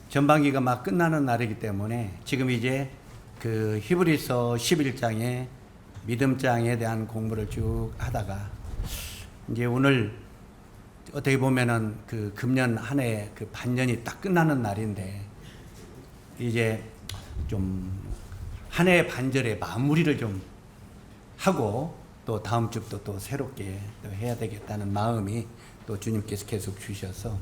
전반기가 막 끝나는 날이기 때문에 지금 이제 그 히브리서 11장의 믿음장에 대한 공부를 쭉 하다가 이제 오늘 어떻게 보면은 그 금년 한 해 그 반년이 딱 끝나는 날인데 이제 좀 한 해 반절의 마무리를 좀 하고 또 다음 주부터 또 새롭게 또 해야 되겠다는 마음이 또 주님께서 계속 주셔서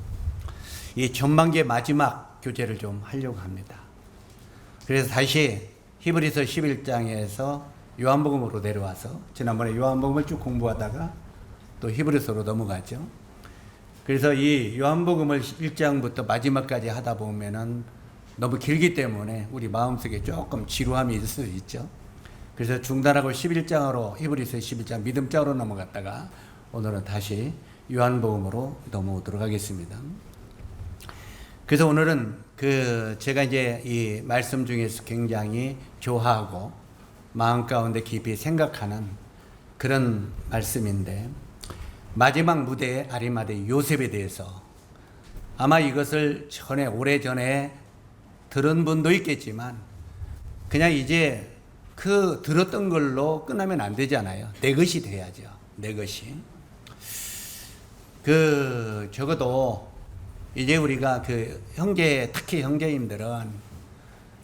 이 전반기의 마지막 교제를 좀 하려고 합니다. 그래서 다시 히브리서 11장에서 요한복음으로 내려와서 지난번에 요한복음을 쭉 공부하다가 또 히브리서로 넘어가죠. 그래서 이 요한복음을 1장부터 마지막까지 하다 보면은 너무 길기 때문에 우리 마음속에 조금 지루함이 있을 수 있죠. 그래서 중단하고 11장으로 히브리서 11장 믿음장으로 넘어갔다가 오늘은 다시 요한복음으로 넘어오도록 하겠습니다. 그래서 오늘은 제가 이제 이 말씀 중에서 굉장히 좋아하고 마음 가운데 깊이 생각하는 그런 말씀인데 마지막 무대의 아리마대 요셉에 대해서 아마 이것을 오래전에 들은 분도 있겠지만 그냥 이제 그 들었던 걸로 끝나면 안 되잖아요. 내 것이 돼야죠. 내 것이. 적어도 이제 우리가 특히 형제님들은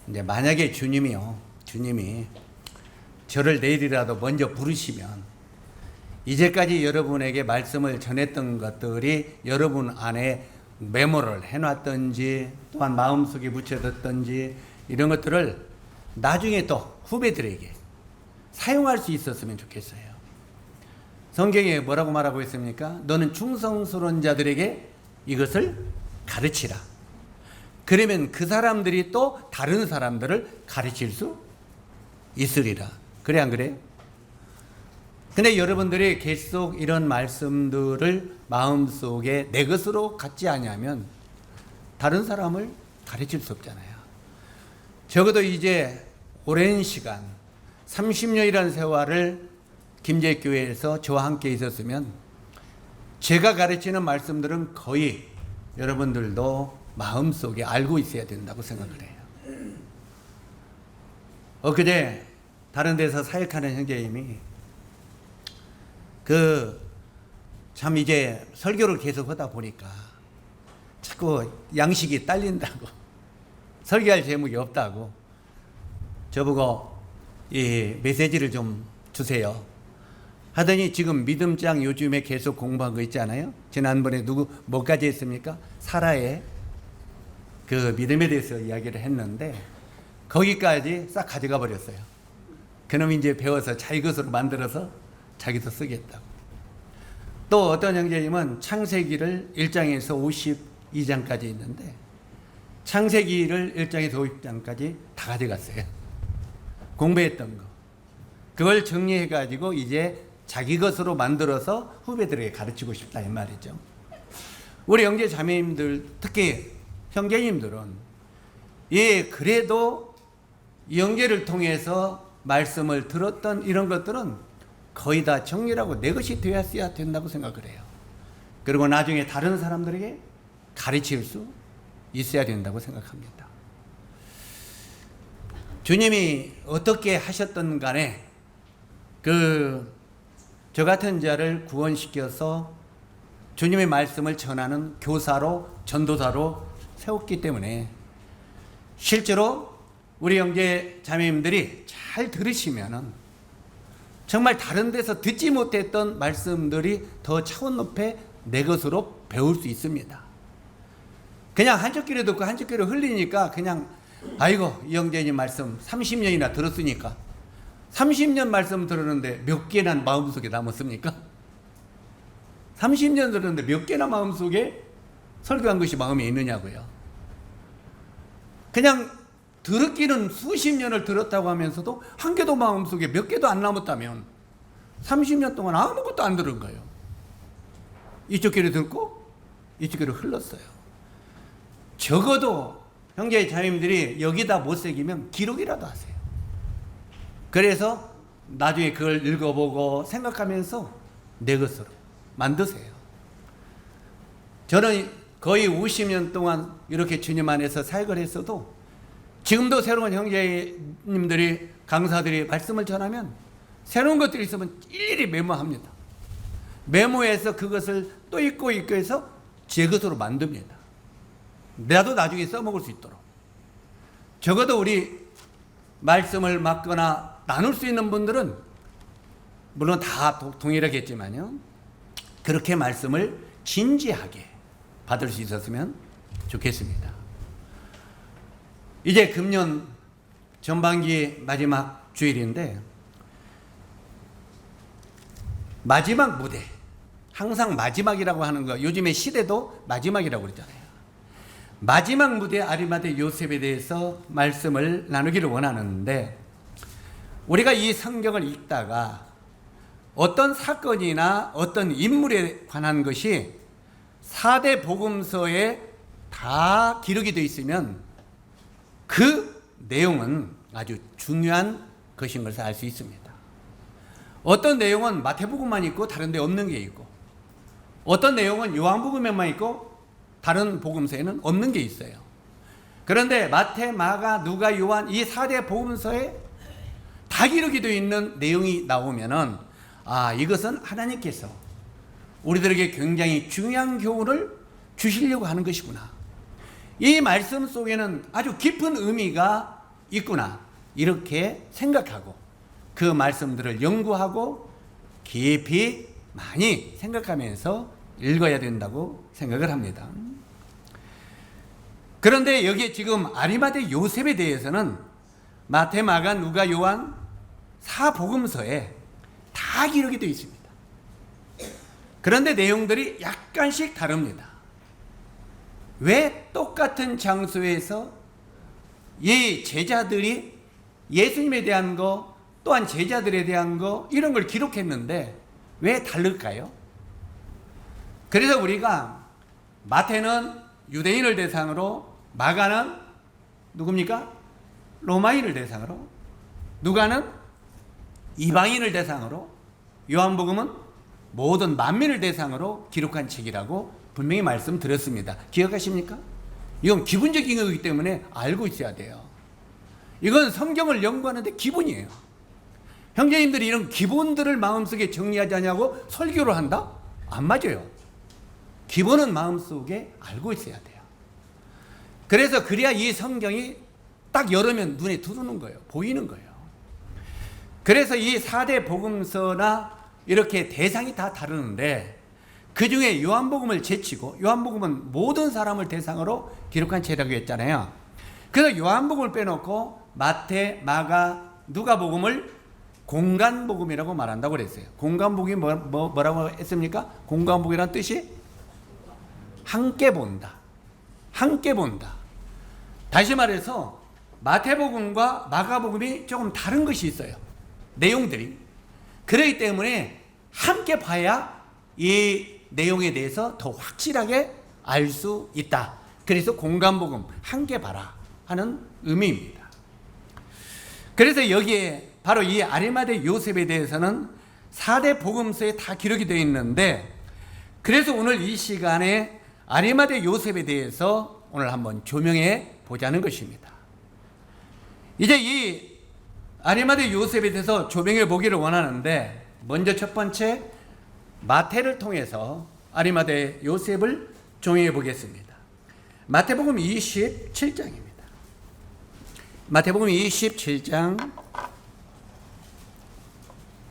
이제 만약에 주님이 저를 내일이라도 먼저 부르시면 이제까지 여러분에게 말씀을 전했던 것들이 여러분 안에 메모를 해놨든지 또한 마음속에 묻혀뒀든지 이런 것들을 나중에 또 후배들에게 사용할 수 있었으면 좋겠어요. 성경에 뭐라고 말하고 있습니까? 너는 충성스러운 자들에게 이것을 가르치라. 그러면 그 사람들이 또 다른 사람들을 가르칠 수 있으리라. 그래 안 그래요? 근데 여러분들이 계속 이런 말씀들을 마음속에 내 것으로 갖지 않으면 다른 사람을 가르칠 수 없잖아요. 적어도 이제 오랜 시간 30년이라는 세월을 김제교회에서 저와 함께 있었으면 제가 가르치는 말씀들은 거의 여러분들도 마음속에 알고 있어야 된다고 생각을 해요. 엊그제 다른 데서 사역하는 형제님이 참 이제 설교를 계속 하다 보니까 자꾸 양식이 딸린다고 설교할 제목이 없다고 저보고 이 메시지를 좀 주세요 하더니 지금 믿음장 요즘에 계속 공부한 거 있잖아요. 지난번에 뭐까지 했습니까? 사라의 그 믿음에 대해서 이야기를 했는데 거기까지 싹 가져가 버렸어요. 그놈이 이제 배워서 자기 것으로 만들어서 자기도 쓰겠다고. 또 어떤 형제님은 창세기를 1장에서 52장까지 있는데 창세기를 1장에서 50장까지 다 가져갔어요. 공부했던 거. 그걸 정리해가지고 이제 자기 것으로 만들어서 후배들에게 가르치고 싶다 이 말이죠. 우리 형제 자매님들 특히 형제님들은 그래도 이 형제를 통해서 말씀을 들었던 이런 것들은 거의 다 정리하고 내 것이 되었어야 된다고 생각을 해요. 그리고 나중에 다른 사람들에게 가르칠 수 있어야 된다고 생각합니다. 주님이 어떻게 하셨던 간에 저 같은 자를 구원시켜서 주님의 말씀을 전하는 교사로 전도사로 세웠기 때문에 실제로 우리 형제 자매님들이 잘 들으시면은 정말 다른 데서 듣지 못했던 말씀들이 더 차원 높게 내 것으로 배울 수 있습니다. 그냥 한쪽 귀로 듣고 한쪽 귀로 흘리니까 그냥 아이고 이 형제님 말씀 30년이나 들었으니까 30년 말씀 들었는데 몇 개나 마음속에 남았습니까? 30년 들었는데 몇 개나 마음속에 설교한 것이 마음에 있느냐고요. 그냥 들었기는 수십 년을 들었다고 하면서도 한 개도 마음속에 몇 개도 안 남았다면 30년 동안 아무것도 안 들은 거예요. 이쪽 귀로 듣고 이쪽 귀로 흘렀어요. 적어도 형제 자매님들이 여기다 못 새기면 기록이라도 하세요. 그래서 나중에 그걸 읽어보고 생각하면서 내 것으로 만드세요. 저는 거의 50년 동안 이렇게 주님 안에서 사역을 했어도 지금도 새로운 형제님들이 강사들이 말씀을 전하면 새로운 것들이 있으면 일일이 메모합니다. 메모해서 그것을 또 읽고 해서 제 것으로 만듭니다. 나도 나중에 써먹을 수 있도록. 적어도 우리 말씀을 맡거나 나눌 수 있는 분들은 물론 다 동일하겠지만요, 그렇게 말씀을 진지하게 받을 수 있었으면 좋겠습니다. 이제 금년 전반기 마지막 주일인데, 마지막 무대, 항상 마지막이라고 하는 거, 요즘의 시대도 마지막이라고 그러잖아요. 마지막 무대 아리마대 요셉에 대해서 말씀을 나누기를 원하는데, 우리가 이 성경을 읽다가 어떤 사건이나 어떤 인물에 관한 것이 4대 복음서에 다 기록이 되어 있으면 그 내용은 아주 중요한 것인 것을 알 수 있습니다. 어떤 내용은 마태복음만 있고 다른 데 없는 게 있고, 어떤 내용은 요한복음에만 있고 다른 복음서에는 없는 게 있어요. 그런데 마태, 마가, 누가, 요한 이 4대 복음서에 다 기록이 되어 있는 내용이 나오면은, 아, 이것은 하나님께서 우리들에게 굉장히 중요한 교훈을 주시려고 하는 것이구나, 이 말씀 속에는 아주 깊은 의미가 있구나, 이렇게 생각하고 그 말씀들을 연구하고 깊이 많이 생각하면서 읽어야 된다고 생각을 합니다. 그런데 여기 지금 아리마대 요셉에 대해서는 마태, 마가, 누가, 요한 4복음서에 다 기록이 되어 있습니다. 그런데 내용들이 약간씩 다릅니다. 왜 똑같은 장소에서 이 제자들이 예수님에 대한 거, 또한 제자들에 대한 거, 이런 걸 기록했는데 왜 다를까요? 그래서 우리가 마태는 유대인을 대상으로, 마가는 누굽니까? 로마인을 대상으로, 누가는 이방인을 대상으로, 요한복음은 모든 만민을 대상으로 기록한 책이라고 분명히 말씀드렸습니다. 기억하십니까? 이건 기본적인 거기 때문에 알고 있어야 돼요. 이건 성경을 연구하는데 기본이에요. 형제님들이 이런 기본들을 마음속에 정리하지 않냐고 설교를 한다? 안 맞아요. 기본은 마음속에 알고 있어야 돼요. 그래서 그래야 이 성경이 딱 열으면 눈에 들어오는 거예요. 보이는 거예요. 그래서 이 4대 복음서나 이렇게 대상이 다 다르는데, 그 중에 요한복음을 제치고, 요한복음은 모든 사람을 대상으로 기록한 책이라고 했잖아요. 그래서 요한복음을 빼놓고 마태, 마가, 누가복음을 공간복음이라고 말한다고 그랬어요. 공간복음이 뭐라고 했습니까? 공간복음이란 뜻이 함께 본다, 함께 본다. 다시 말해서 마태복음과 마가복음이 조금 다른 것이 있어요, 내용들이. 그렇기 때문에 함께 봐야 이 내용에 대해서 더 확실하게 알 수 있다. 그래서 공간복음, 함께 봐라 하는 의미입니다. 그래서 여기에 바로 이 아리마대 요셉에 대해서는 4대 복음서에 다 기록이 되어 있는데, 그래서 오늘 이 시간에 아리마대 요셉에 대해서 오늘 한번 조명해 보자는 것입니다. 이제 이 아리마대 요셉에 대해서 조명해 보기를 원하는데, 먼저 첫 번째 마태를 통해서 아리마대 요셉을 조명해 보겠습니다. 마태복음 27장입니다. 마태복음 27장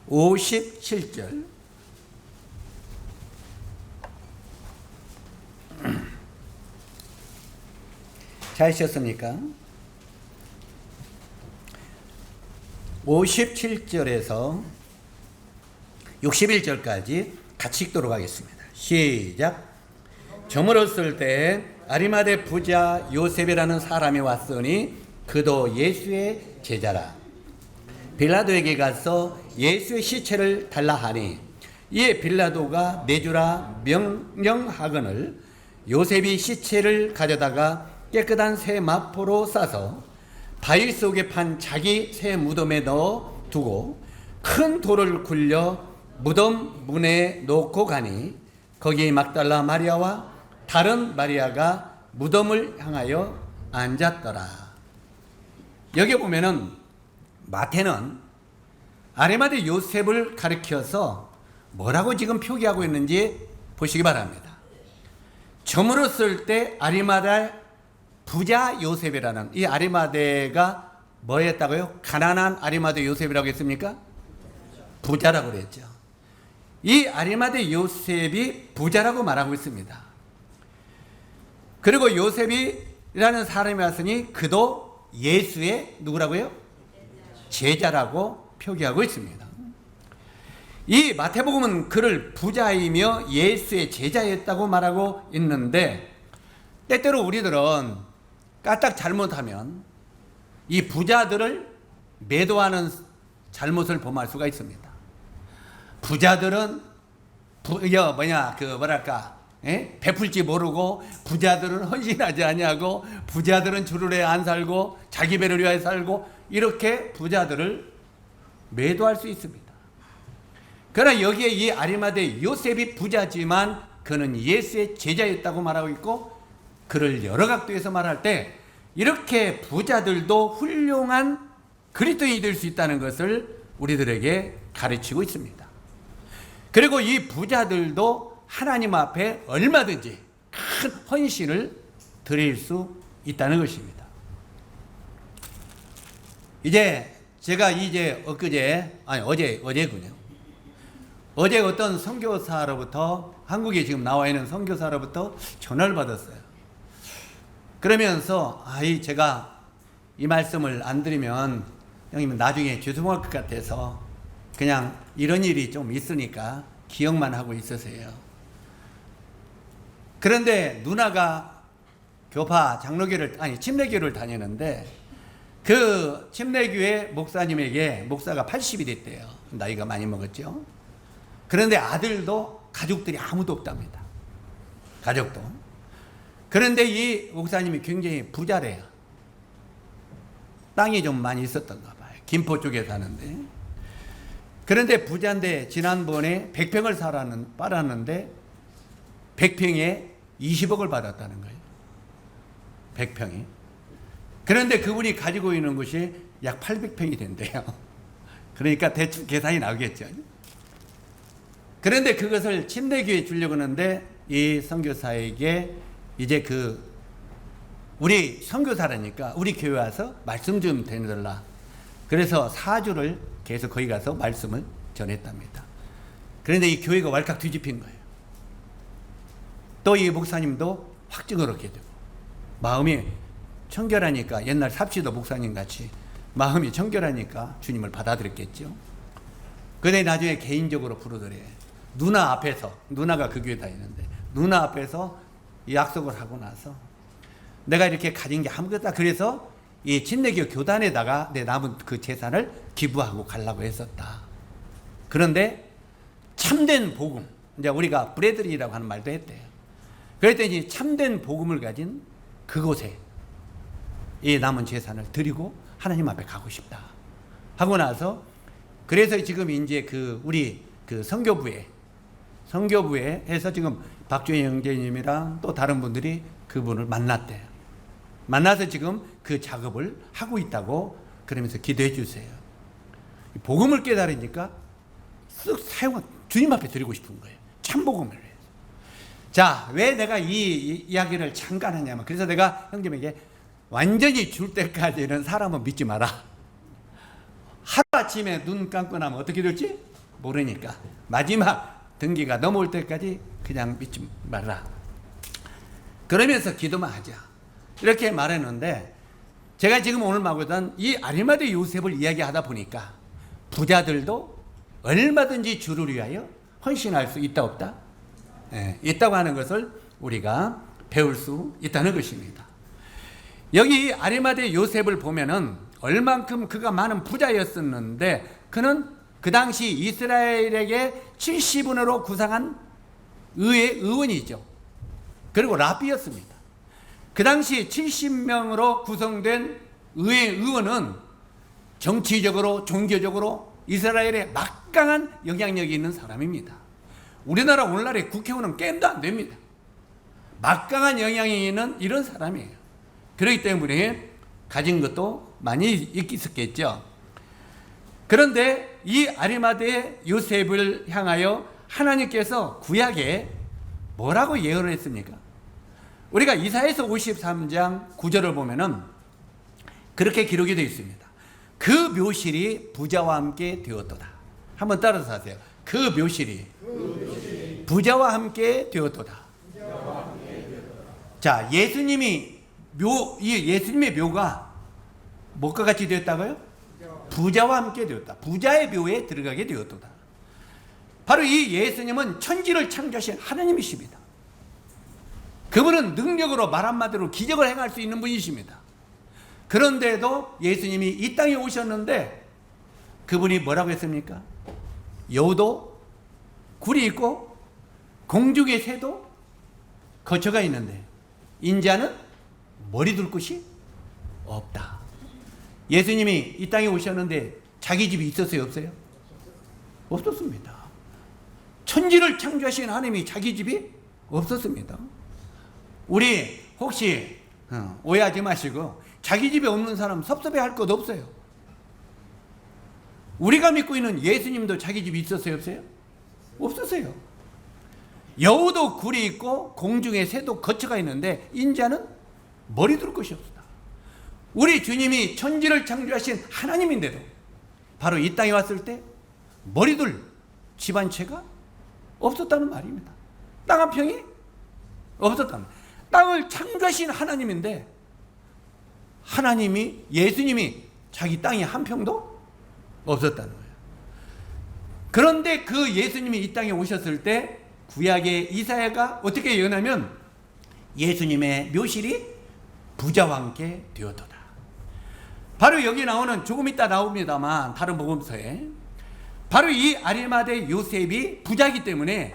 57절. 찾으셨습니까? 57절에서 61절까지 같이 읽도록 하겠습니다. 시작. 저물었을 때 아리마대 부자 요셉이라는 사람이 왔으니 그도 예수의 제자라. 빌라도에게 가서 예수의 시체를 달라 하니, 이에 빌라도가 내주라 명령하거늘 요셉이 시체를 가져다가 깨끗한 새 마포로 싸서 바위 속에 판 자기 새 무덤에 넣어 두고 큰 돌을 굴려 무덤 문에 놓고 가니, 거기 막달라 마리아와 다른 마리아가 무덤을 향하여 앉았더라. 여기 보면은 마태는 아리마대 요셉을 가리켜서 뭐라고 지금 표기하고 있는지 보시기 바랍니다. 점으로 쓸 때 아리마대 부자 요셉이라는, 이 아리마대가 뭐였다고요? 가난한 아리마대 요셉이라고 했습니까? 부자라고 그랬죠. 이 아리마대 요셉이 부자라고 말하고 있습니다. 그리고 요셉이라는 사람이 왔으니 그도 예수의 누구라고요? 제자라고 표기하고 있습니다. 이 마태복음은 그를 부자이며 예수의 제자였다고 말하고 있는데, 때때로 우리들은 까딱 잘못하면 이 부자들을 매도하는 잘못을 범할 수가 있습니다. 부자들은 베풀지 모르고, 부자들은 헌신하지 아니하고, 부자들은 주를 위해 안 살고 자기 배를 위하여 살고, 이렇게 부자들을 매도할 수 있습니다. 그러나 여기에 이 아리마대 요셉이 부자지만 그는 예수의 제자였다고 말하고 있고, 그를 여러 각도에서 말할 때 이렇게 부자들도 훌륭한 그리스도인이 될 수 있다는 것을 우리들에게 가르치고 있습니다. 그리고 이 부자들도 하나님 앞에 얼마든지 큰 헌신을 드릴 수 있다는 것입니다. 제가 어제군요. 어제 어떤 선교사로부터, 한국에 지금 나와 있는 선교사로부터 전화를 받았어요. 그러면서 제가 이 말씀을 안 드리면 형님은 나중에 죄송할 것 같아서 그냥 이런 일이 좀 있으니까 기억만 하고 있으세요. 그런데 누나가 교파 침례교를 다니는데, 그 침례교회 목사님에게, 목사가 80이 됐대요. 나이가 많이 먹었죠. 그런데 아들도 가족들이 아무도 없답니다. 가족도. 그런데 이 목사님이 굉장히 부자래요. 땅이 좀 많이 있었던가 봐요. 김포 쪽에 사는데. 그런데 부자인데 지난번에 100평을 빨았는데 100평에 20억을 받았다는 거예요. 100평이. 그런데 그분이 가지고 있는 곳이 약 800평이 된대요. 그러니까 대충 계산이 나오겠죠. 그런데 그것을 침례교회에 주려고 하는데, 이 선교사에게 이제 우리 선교사라니까 우리 교회 와서 말씀 좀 전해달라. 그래서 4주를 계속 거기 가서 말씀을 전했답니다. 그런데 이 교회가 왈칵 뒤집힌 거예요. 또 이 목사님도 확증을 얻게 되고, 마음이 청결하니까, 옛날 삽시도 목사님 같이 마음이 청결하니까 주님을 받아들였겠죠. 그런데 나중에 개인적으로 부르더래. 누나 앞에서, 누나가 그 교회 다니는데 누나 앞에서 약속을 하고 나서 내가 이렇게 가진 게 아무것도 없다. 그래서 이 침례교 교단에다가 내 남은 그 재산을 기부하고 가려고 했었다. 그런데 참된 복음, 이제 우리가 브레드린이라고 하는 말도 했대요. 그랬더니 참된 복음을 가진 그곳에 이 남은 재산을 드리고 하나님 앞에 가고 싶다 하고 나서, 그래서 지금 이제 우리 선교부에 해서 지금 박주희 형제님이랑 또 다른 분들이 그분을 만났대요. 만나서 지금 그 작업을 하고 있다고 그러면서 기도해 주세요. 복음을 깨달으니까 쓱 주님 앞에 드리고 싶은 거예요. 참복음을 해서. 자, 왜 내가 이 이야기를 잠깐 하냐면, 그래서 내가 형님에게 완전히 줄 때까지는 사람은 믿지 마라. 하루아침에 눈 감고 나면 어떻게 될지 모르니까 마지막 등기가 넘어올 때까지 그냥 믿지 말라. 그러면서 기도만 하자. 이렇게 말했는데, 제가 지금 오늘 말하던 이 아리마대 요셉을 이야기하다 보니까 부자들도 얼마든지 주를 위하여 헌신할 수 있다 없다? 있다고 하는 것을 우리가 배울 수 있다는 것입니다. 여기 아리마대 요셉을 보면은 얼만큼 그가 많은 부자였었는데, 그는 그 당시 이스라엘에게 70원으로 구상한 의원이죠. 그리고 랍비였습니다. 그 당시 70명으로 구성된 의원은 정치적으로, 종교적으로 이스라엘에 막강한 영향력이 있는 사람입니다. 우리나라 오늘날의 국회의원은 게임도 안 됩니다. 막강한 영향이 있는 이런 사람이에요. 그렇기 때문에 가진 것도 많이 있었겠죠. 그런데 이 아리마대 요셉을 향하여 하나님께서 구약에 뭐라고 예언을 했습니까? 우리가 이사야서 53장 9절을 보면은 그렇게 기록이 되어 있습니다. 그 묘실이 부자와 함께 되었도다. 한번 따라서 하세요. 그 묘실이 부자와 함께 되었도다. 자, 예수님의 묘가 뭐가 같이 되었다고요? 부자와 함께 되었다. 부자의 묘에 들어가게 되었도다. 바로 이 예수님은 천지를 창조하신 하나님이십니다. 그분은 능력으로 말 한마디로 기적을 행할 수 있는 분이십니다. 그런데도 예수님이 이 땅에 오셨는데 그분이 뭐라고 했습니까? 여우도 굴이 있고 공중의 새도 거처가 있는데 인자는 머리 둘 곳이 없다. 예수님이 이 땅에 오셨는데 자기 집이 있었어요? 없어요? 없었습니다. 천지를 창조하신 하나님이 자기 집이 없었습니다. 우리 혹시 오해하지 마시고 자기 집에 없는 사람 섭섭해할 것 없어요. 우리가 믿고 있는 예수님도 자기 집이 있었어요? 없어요? 없었어요. 여우도 굴이 있고 공중에 새도 거처가 있는데 인자는 머리 둘 것이 없다. 우리 주님이 천지를 창조하신 하나님인데도 바로 이 땅에 왔을 때 머리 둘 집 한 채가 없었다는 말입니다. 땅 한 평이 없었다는 말입니다. 땅을 창조하신 하나님인데 하나님이 예수님이 자기 땅이 한 평도 없었다는 거예요. 그런데 그 예수님이 이 땅에 오셨을 때 구약의 이사야가 어떻게 예언하면 예수님의 묘실이 부자와 함께 되었도다. 바로 여기 나오는 조금 이따 나옵니다만 다른 복음서에 바로 이 아리마대 요셉이 부자이기 때문에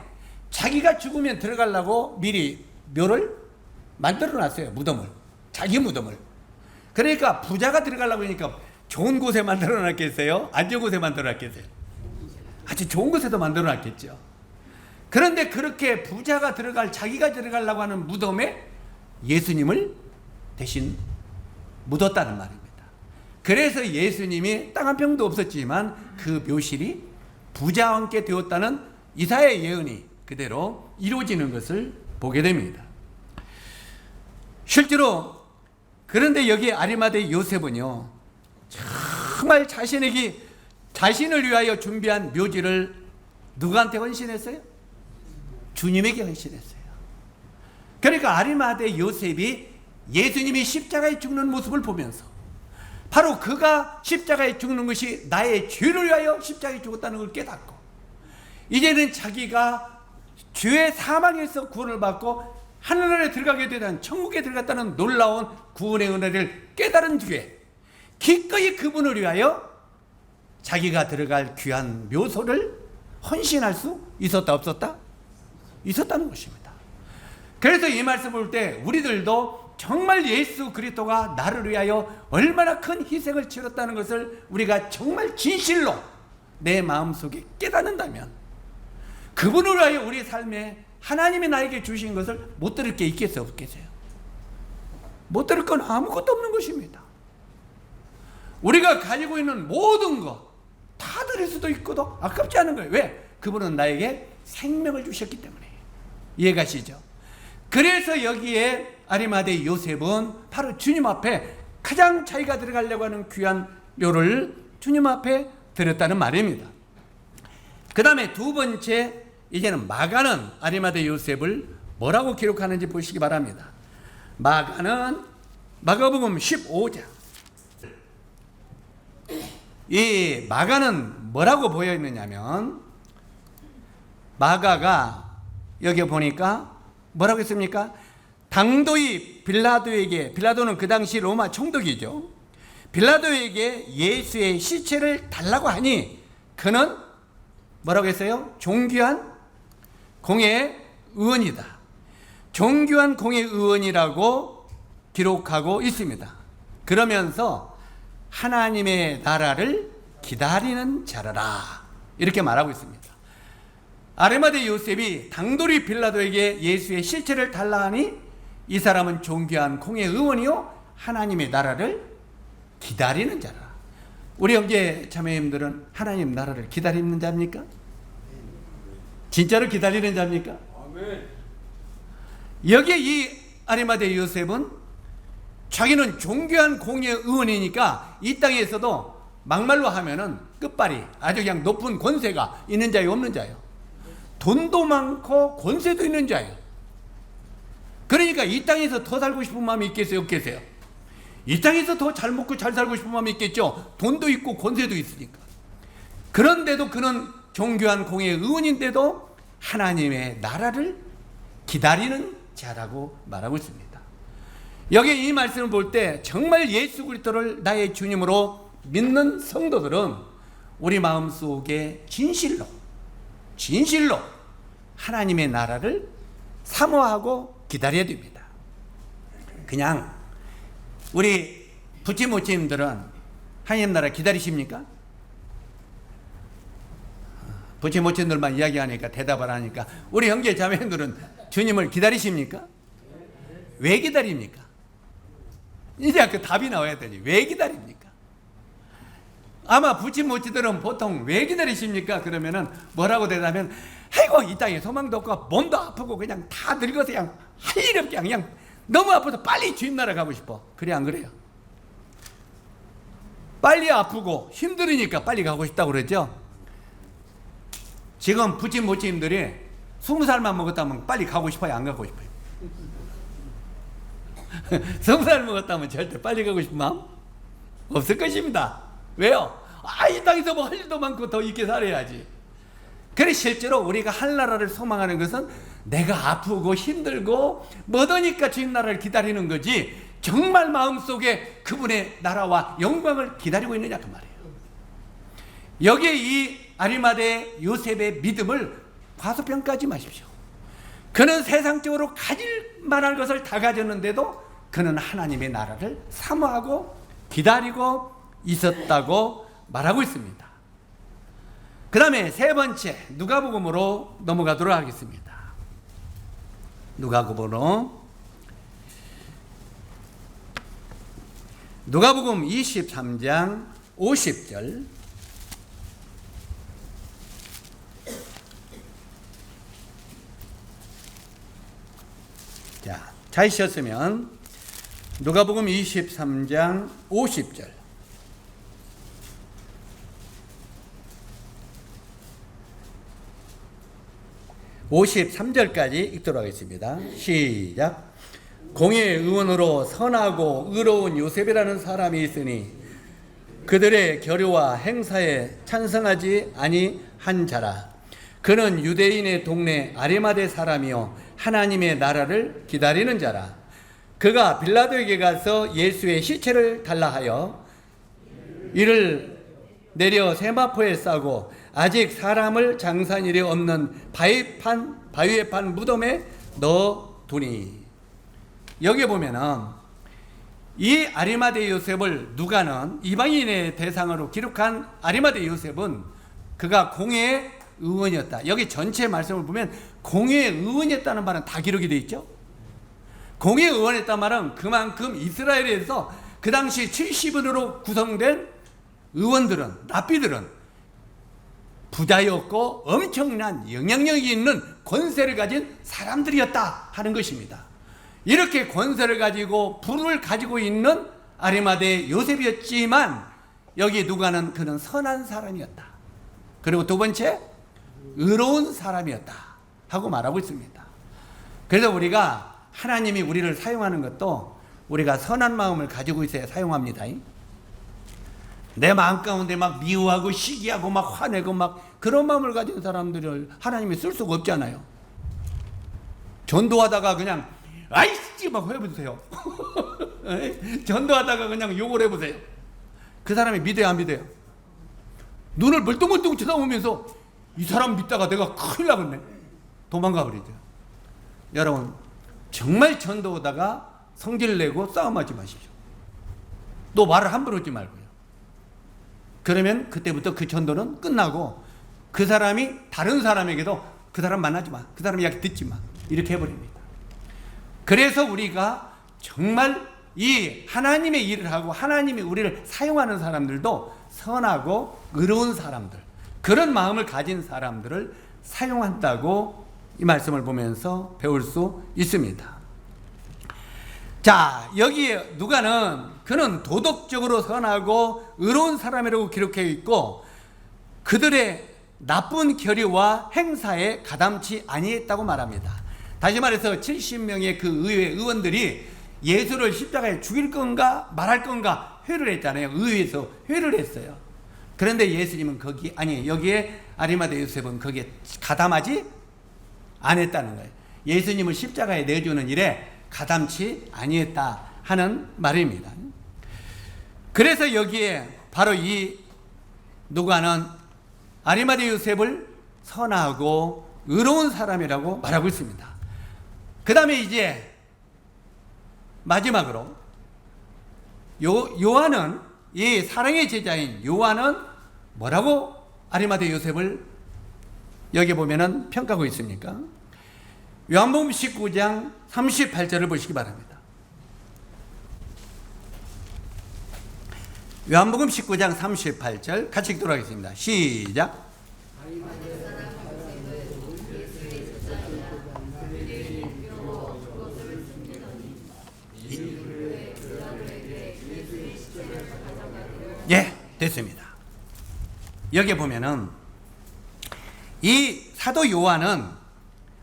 자기가 죽으면 들어가려고 미리 묘를 만들어 놨어요. 무덤을. 자기 무덤을. 그러니까 부자가 들어가려고 하니까 좋은 곳에 만들어 놨겠어요? 안 좋은 곳에 만들어 놨겠어요? 아주 좋은 곳에도 만들어 놨겠죠. 그런데 그렇게 부자가 자기가 들어가려고 하는 무덤에 예수님을 대신 묻었다는 말입니다. 그래서 예수님이 땅 한 평도 없었지만 그 묘실이 부자와 함께 되었다는 이사야의 예언이 그대로 이루어지는 것을 보게 됩니다. 실제로 그런데 여기 아리마대 요셉은요 정말 자신을 위하여 준비한 묘지를 누구한테 헌신했어요? 주님에게 헌신했어요. 그러니까 아리마대 요셉이 예수님이 십자가에 죽는 모습을 보면서 바로 그가 십자가에 죽는 것이 나의 죄를 위하여 십자가에 죽었다는 걸 깨닫고 이제는 자기가 죄의 사망에서 구원을 받고 하늘나라에 들어가게 되는 천국에 들어갔다는 놀라운 구원의 은혜를 깨달은 뒤에 기꺼이 그분을 위하여 자기가 들어갈 귀한 묘소를 헌신할 수 있었다 없었다? 있었다는 것입니다. 그래서 이 말씀 볼 때 우리들도 정말 예수 그리스도가 나를 위하여 얼마나 큰 희생을 치렀다는 것을 우리가 정말 진실로 내 마음속에 깨닫는다면 그분을 위하여 우리 삶에 하나님이 나에게 주신 것을 못 들을 게 있겠어요? 없겠어요? 못 들을 건 아무것도 없는 것입니다. 우리가 가지고 있는 모든 것 다 드릴 수도 있고도 아깝지 않은 거예요. 왜? 그분은 나에게 생명을 주셨기 때문에. 이해가시죠? 그래서 여기에 아리마대 요셉은 바로 주님 앞에 가장 자기가 들어가려고 하는 귀한 묘를 주님 앞에 드렸다는 말입니다. 그 다음에 두 번째, 이제는 마가는 아리마대 요셉을 뭐라고 기록하는지 보시기 바랍니다. 마가는 마가복음 15장. 이 마가는 뭐라고 보여 있느냐면 마가가 여기 보니까 뭐라고 했습니까? 당도이 빌라도에게, 빌라도는 그 당시 로마 총독이죠. 빌라도에게 예수의 시체를 달라고 하니 그는 뭐라고 했어요? 존귀한 공의 의원이다. 존귀한 공의 의원이라고 기록하고 있습니다. 그러면서 하나님의 나라를 기다리는 자라라 이렇게 말하고 있습니다. 아리마대 요셉이 당돌이 빌라도에게 예수의 실체를 달라 하니 이 사람은 존귀한 공의 의원이요 하나님의 나라를 기다리는 자라. 우리 형제 자매님들은 하나님 나라를 기다리는 자입니까? 진짜로 기다리는 자입니까? 여기에 이 아리마대 요셉은 자기는 존귀한 공의 의원이니까 이 땅에서도 막말로 하면은 끝발이 아주 그냥 높은 권세가 있는 자예요, 없는 자예요? 돈도 많고 권세도 있는 자예요. 그러니까 이 땅에서 더 살고 싶은 마음이 있겠어요, 없겠어요? 이 땅에서 더 잘 먹고 잘 살고 싶은 마음이 있겠죠. 돈도 있고 권세도 있으니까. 그런데도 그는 존귀한 공의 의원인데도 하나님의 나라를 기다리는 자라고 말하고 있습니다. 여기 이 말씀을 볼 때 정말 예수 그리스도를 나의 주님으로 믿는 성도들은 우리 마음속에 진실로 하나님의 나라를 사모하고 기다려야 됩니다. 그냥 우리 부치모치님들은 하나님 나라 기다리십니까? 부치모치님들만 이야기하니까 대답을 하니까 우리 형제 자매님들은 주님을 기다리십니까? 왜 기다립니까? 이제 그 답이 나와야 되지. 왜 기다립니까? 아마 부치모치들은 보통 왜 기다리십니까? 그러면은 뭐라고 대답하면 아이고 이 땅에 소망도 없고 몸도 아프고 그냥 다 늙어서 그냥 할 일 없게 그냥 너무 아파서 빨리 주님 나라 가고 싶어. 그래 안 그래요? 빨리 아프고 힘들으니까 빨리 가고 싶다고 그러죠. 지금 부치모치님들이 20살만 먹었다면 빨리 가고 싶어요, 안 가고 싶어요? 20살 먹었다면 절대 빨리 가고 싶은 마음 없을 것입니다. 왜요? 이 땅에서 뭐 할 일도 많고 더 있게 살아야지. 그래 실제로 우리가 할 나라를 소망하는 것은 내가 아프고 힘들고 못하니까 주님 나라를 기다리는 거지 정말 마음속에 그분의 나라와 영광을 기다리고 있느냐 그 말이에요. 여기에 이 아리마대 요셉의 믿음을 과소평가하지 마십시오. 그는 세상적으로 가질 만한 것을 다 가졌는데도 그는 하나님의 나라를 사모하고 기다리고 있었다고 말하고 있습니다. 그 다음에 세 번째 누가복음으로 넘어가도록 하겠습니다. 누가복음 23장 50절. 자, 찾으셨으면 누가복음 23장 50절. 53절까지 읽도록 하겠습니다. 시작. 공의 의원으로 선하고 의로운 요셉이라는 사람이 있으니 그들의 결의와 행사에 찬성하지 아니한 자라. 그는 유대인의 동네 아리마대 사람이요 하나님의 나라를 기다리는 자라. 그가 빌라도에게 가서 예수의 시체를 달라 하여 이를 내려 세마포에 싸고 아직 사람을 장사한 일이 없는 바위에 판 무덤에 넣어두니. 여기 보면은 이 아리마대 요셉을 누가는 이방인의 대상으로 기록한 아리마대 요셉은 그가 공의 의원이었다. 여기 전체 말씀을 보면 공의 의원이었다는 말은 다 기록이 되어 있죠. 공의 의원이었다는 말은 그만큼 이스라엘에서 그 당시 70인으로 구성된 의원들은, 랍비들은 부자였고 엄청난 영향력이 있는 권세를 가진 사람들이었다 하는 것입니다. 이렇게 권세를 가지고 부를 가지고 있는 아리마대 요셉이었지만 여기 누가는 그는 선한 사람이었다. 그리고 두 번째 의로운 사람이었다 하고 말하고 있습니다. 그래서 우리가 하나님이 우리를 사용하는 것도 우리가 선한 마음을 가지고 있어야 사용합니다. 내 마음 가운데 막 미워하고 시기하고 막 화내고 막 그런 마음을 가진 사람들을 하나님이 쓸 수가 없잖아요. 전도하다가 그냥 아이씨 막 해보세요. 전도하다가 그냥 욕을 해보세요. 그 사람이 믿어야 안 믿어요? 눈을 멀뚱멀뚱 쳐다보면서 이 사람 믿다가 내가 큰일 나겠네. 도망가 버리죠. 여러분 정말 전도하다가 성질 내고 싸움하지 마십시오. 또 말을 함부로 하지 말고요. 그러면 그때부터 그 전도는 끝나고 그 사람이 다른 사람에게도 그 사람 만나지 마, 그 사람 이야기 듣지 마, 이렇게 해버립니다. 그래서 우리가 정말 이 하나님의 일을 하고 하나님이 우리를 사용하는 사람들도 선하고 의로운 사람들, 그런 마음을 가진 사람들을 사용한다고 이 말씀을 보면서 배울 수 있습니다. 자, 여기에 누가는 그는 도덕적으로 선하고 의로운 사람이라고 기록해 있고 그들의 나쁜 결의와 행사에 가담치 아니했다고 말합니다. 다시 말해서 70명의 그 의회 의원들이 예수를 십자가에 죽일 건가 말할 건가 회를 했잖아요. 의회에서 회를 했어요. 그런데 예수님은 여기에 아리마대 요셉은 거기에 가담하지 않았다는 거예요. 예수님을 십자가에 내주는 일에 가담치 아니했다 하는 말입니다. 그래서 여기에 바로 이 누가는 아리마대 요셉을 선하고 의로운 사람이라고 말하고 있습니다. 그 다음에 이제 마지막으로 요한은, 이 사랑의 제자인 요한은 뭐라고 아리마대 요셉을 여기 보면은 평가하고 있습니까? 요한복음 19장 38절을 보시기 바랍니다. 요한복음 19장 38절 같이 읽도록 하겠습니다. 시작. 예, 됐습니다. 여기 보면은 이 사도 요한은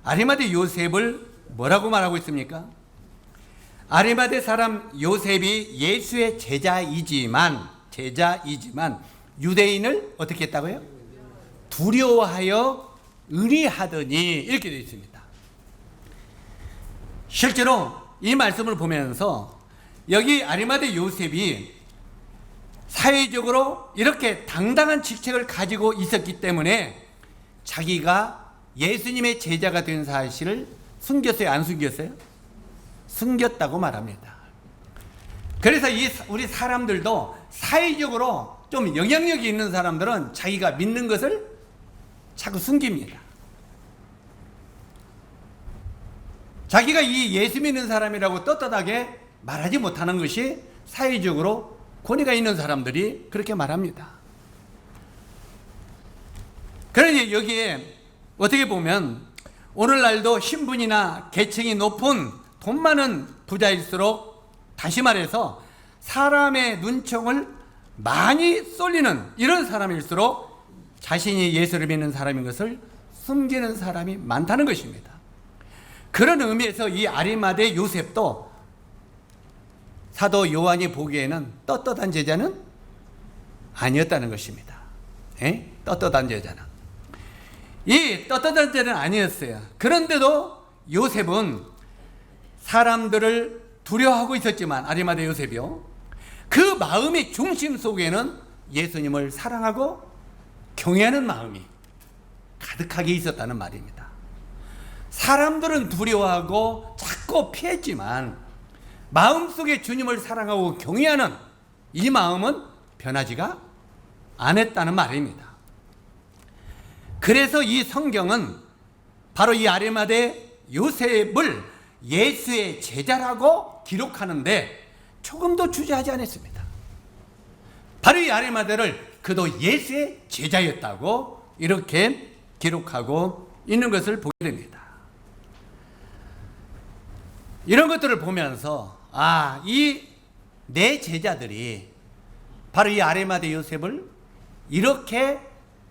아리마대 요셉을 뭐라고 말하고 있습니까? 아리마대 사람 요셉이 예수의 제자이지만 유대인을 어떻게 했다고요? 두려워하여 의리하더니 이렇게 되어 있습니다. 실제로 이 말씀을 보면서 여기 아리마대 요셉이 사회적으로 이렇게 당당한 직책을 가지고 있었기 때문에 자기가 예수님의 제자가 된 사실을 숨겼어요? 안 숨겼어요? 숨겼다고 말합니다. 그래서 우리 사람들도 사회적으로 좀 영향력이 있는 사람들은 자기가 믿는 것을 자꾸 숨깁니다. 자기가 이 예수 믿는 사람이라고 떳떳하게 말하지 못하는 것이 사회적으로 권위가 있는 사람들이 그렇게 말합니다. 그러니 여기에 어떻게 보면 오늘날도 신분이나 계층이 높은 돈 많은 부자일수록, 다시 말해서 사람의 눈총을 많이 쏠리는 이런 사람일수록 자신이 예수를 믿는 사람인 것을 숨기는 사람이 많다는 것입니다. 그런 의미에서 이 아리마대 요셉도 사도 요한이 보기에는 떳떳한 제자는 아니었다는 것입니다. 떳떳한 제자는. 이 떳떳한 제자는 아니었어요. 그런데도 요셉은 사람들을 두려워하고 있었지만, 아리마대 요셉이요, 그 마음의 중심 속에는 예수님을 사랑하고 경외하는 마음이 가득하게 있었다는 말입니다. 사람들은 두려워하고 자꾸 피했지만 마음속에 주님을 사랑하고 경외하는 이 마음은 변하지가 않았다는 말입니다. 그래서 이 성경은 바로 이 아리마대 요셉을 예수의 제자라고 기록하는데 조금도 주저하지 않았습니다. 바로 이 아리마대를 그도 예수의 제자였다고 이렇게 기록하고 있는 것을 보게 됩니다. 이런 것들을 보면서 이 내 제자들이 바로 이 아리마대 요셉을 이렇게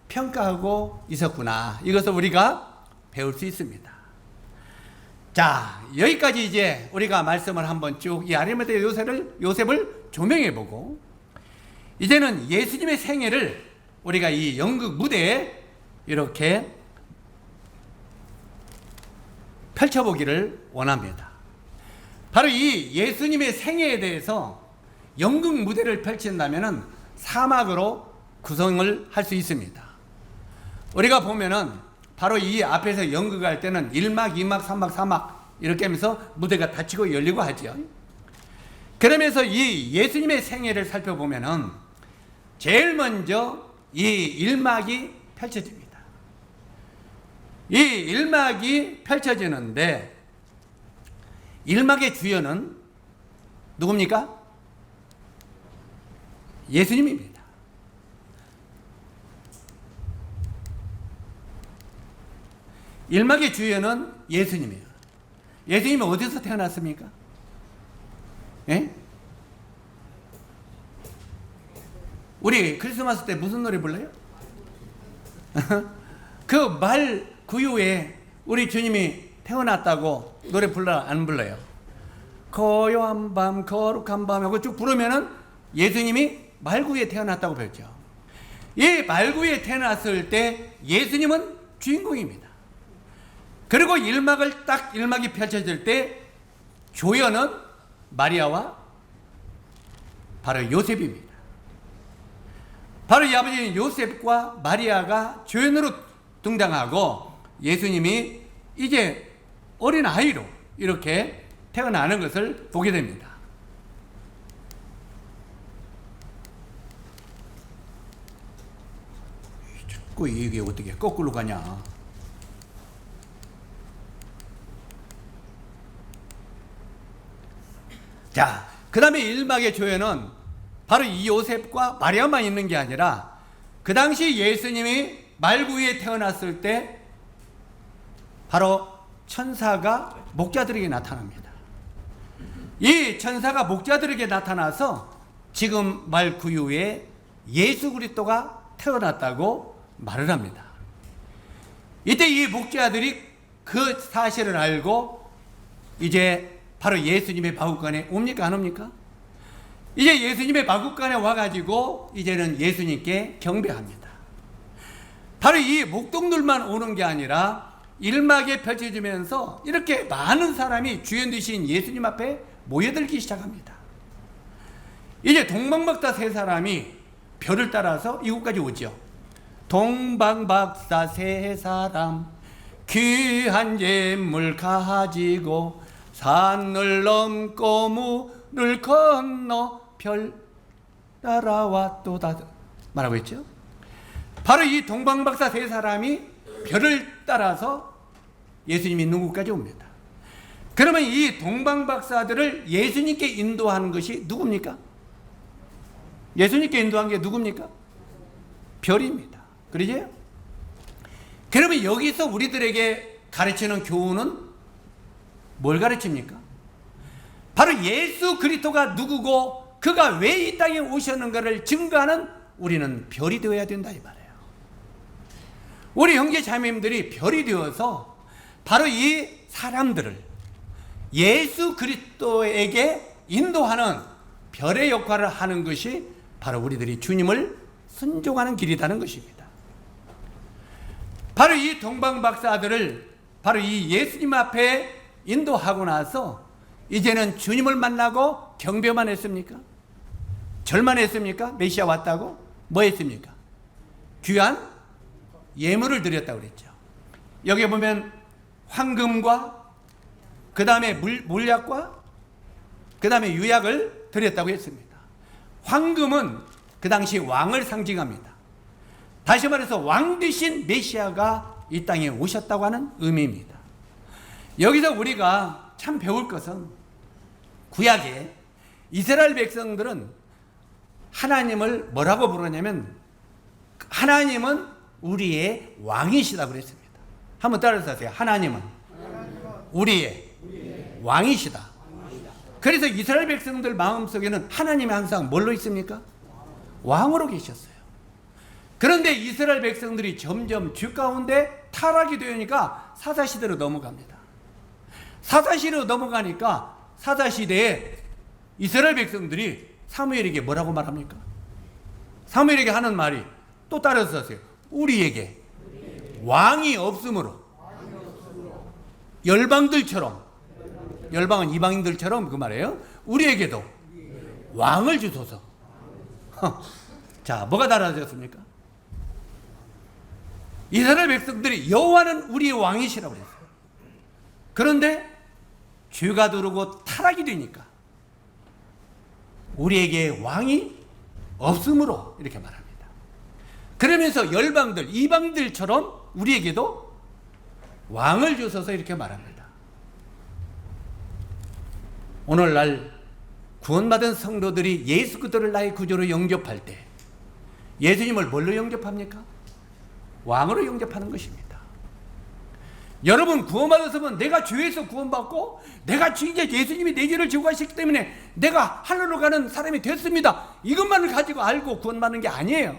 평가하고 있었구나, 이것을 우리가 배울 수 있습니다. 자, 여기까지 이제 우리가 말씀을 한번 쭉 이 아리마대 요셉을 조명해 보고, 이제는 예수님의 생애를 우리가 이 연극 무대에 이렇게 펼쳐보기를 원합니다. 바로 이 예수님의 생애에 대해서 연극 무대를 펼친다면 사막으로 구성을 할 수 있습니다. 우리가 보면은 바로 이 앞에서 연극할 때는 1막, 2막, 3막, 4막 이렇게 하면서 무대가 닫히고 열리고 하죠. 그러면서 이 예수님의 생애를 살펴보면은 제일 먼저 이 1막이 펼쳐집니다. 이 1막이 펼쳐지는데 일막의 주연은 누굽니까? 예수님입니다. 일막의 주연은 예수님이에요. 예수님이 어디서 태어났습니까? 예? 우리 크리스마스 때 무슨 노래 불러요? 그 말 구유에 우리 주님이 태어났다고 노래 불러 안 불러요? 고요한 밤 거룩한 밤 하고 쭉 부르면은 예수님이 말구유에 태어났다고 배웠죠. 이 말구유에 태어났을 때 예수님은 주인공입니다. 그리고 일막이 펼쳐질 때 조연은 마리아와 바로 요셉입니다. 바로 이 아버지인 요셉과 마리아가 조연으로 등장하고 예수님이 이제 어린 아이로 이렇게 태어나는 것을 보게 됩니다. 자꾸 이게 어떻게 거꾸로 가냐? 자, 그 다음에 일막의 조연은 바로 이 요셉과 마리아만 있는 게 아니라 그 당시 예수님이 말구유에 태어났을 때 바로 천사가 목자들에게 나타납니다. 이 천사가 목자들에게 나타나서 지금 말구유에 예수 그리스도가 태어났다고 말을 합니다. 이때 이 목자들이 그 사실을 알고 이제 바로 예수님의 마구간에 옵니까 안 옵니까? 이제 예수님의 마구간에 와가지고 이제는 예수님께 경배합니다. 바로 이 목동들만 오는 게 아니라 일막에 펼쳐지면서 이렇게 많은 사람이 주연 되신 예수님 앞에 모여들기 시작합니다. 이제 동방박사 세 사람이 별을 따라서 이곳까지 오죠. 동방박사 세 사람 귀한 재물 가지고 산을 넘고 물을 건너 별 따라왔도다 말하고 있죠. 바로 이 동방박사 세 사람이 별을 따라서 예수님이 누구까지 옵니다. 그러면 이 동방박사들을 예수님께 인도하는 것이 누굽니까? 예수님께 인도한 게 누굽니까? 별입니다. 그러죠? 그러면 여기서 우리들에게 가르치는 교훈은 뭘 가르칩니까? 바로 예수 그리스도가 누구고 그가 왜 이 땅에 오셨는가를 증거하는 우리는 별이 되어야 된다 이 말이에요. 우리 형제 자매님들이 별이 되어서 바로 이 사람들을 예수 그리스도에게 인도하는 별의 역할을 하는 것이 바로 우리들이 주님을 순종하는 길이라는 것입니다. 바로 이 동방박사들을 바로 이 예수님 앞에 인도하고 나서 이제는 주님을 만나고 경배만 했습니까? 절만 했습니까? 메시아 왔다고? 뭐 했습니까? 귀한 예물을 드렸다고 그랬죠. 여기 보면 황금과 그 다음에 물약과 그 다음에 유약을 드렸다고 했습니다. 황금은 그 당시 왕을 상징합니다. 다시 말해서 왕 되신 메시아가 이 땅에 오셨다고 하는 의미입니다. 여기서 우리가 참 배울 것은 구약에 이스라엘 백성들은 하나님을 뭐라고 부르냐면 하나님은 우리의 왕이시다 그랬습니다. 한번 따라서 하세요. 하나님은 우리의 왕이시다. 그래서 이스라엘 백성들 마음속에는 하나님이 항상 뭘로 있습니까? 왕으로 계셨어요. 그런데 이스라엘 백성들이 점점 죄 가운데 타락이 되니까 사사시대로 넘어갑니다. 사사시대로 넘어가니까 사사시대에 이스라엘 백성들이 사무엘에게 뭐라고 말합니까? 사무엘에게 하는 말이 또 따라서 하세요. 우리에게 왕이 없으므로 열방들처럼, 열방은 이방인들처럼 그 말이에요. 우리에게도 왕을 주소서. 자, 뭐가 달라졌습니까? 이스라엘 백성들이 여호와는 우리의 왕이시라고 그랬어요. 그런데 죄가 들어오고 타락이 되니까 우리에게 왕이 없으므로 이렇게 말합니다. 그러면서 열방들, 이방들처럼 우리에게도 왕을 주셔서 이렇게 말합니다. 오늘날 구원받은 성도들이 예수 그리스도를 나의 구주로 영접할 때 예수님을 뭘로 영접합니까? 왕으로 영접하는 것입니다. 여러분, 구원받았으면 내가 죄에서 구원받고 내가 이제 예수님이 내 죄를 지고 가셨기 때문에 내가 하늘로 가는 사람이 됐습니다, 이것만을 가지고 알고 구원받는 게 아니에요.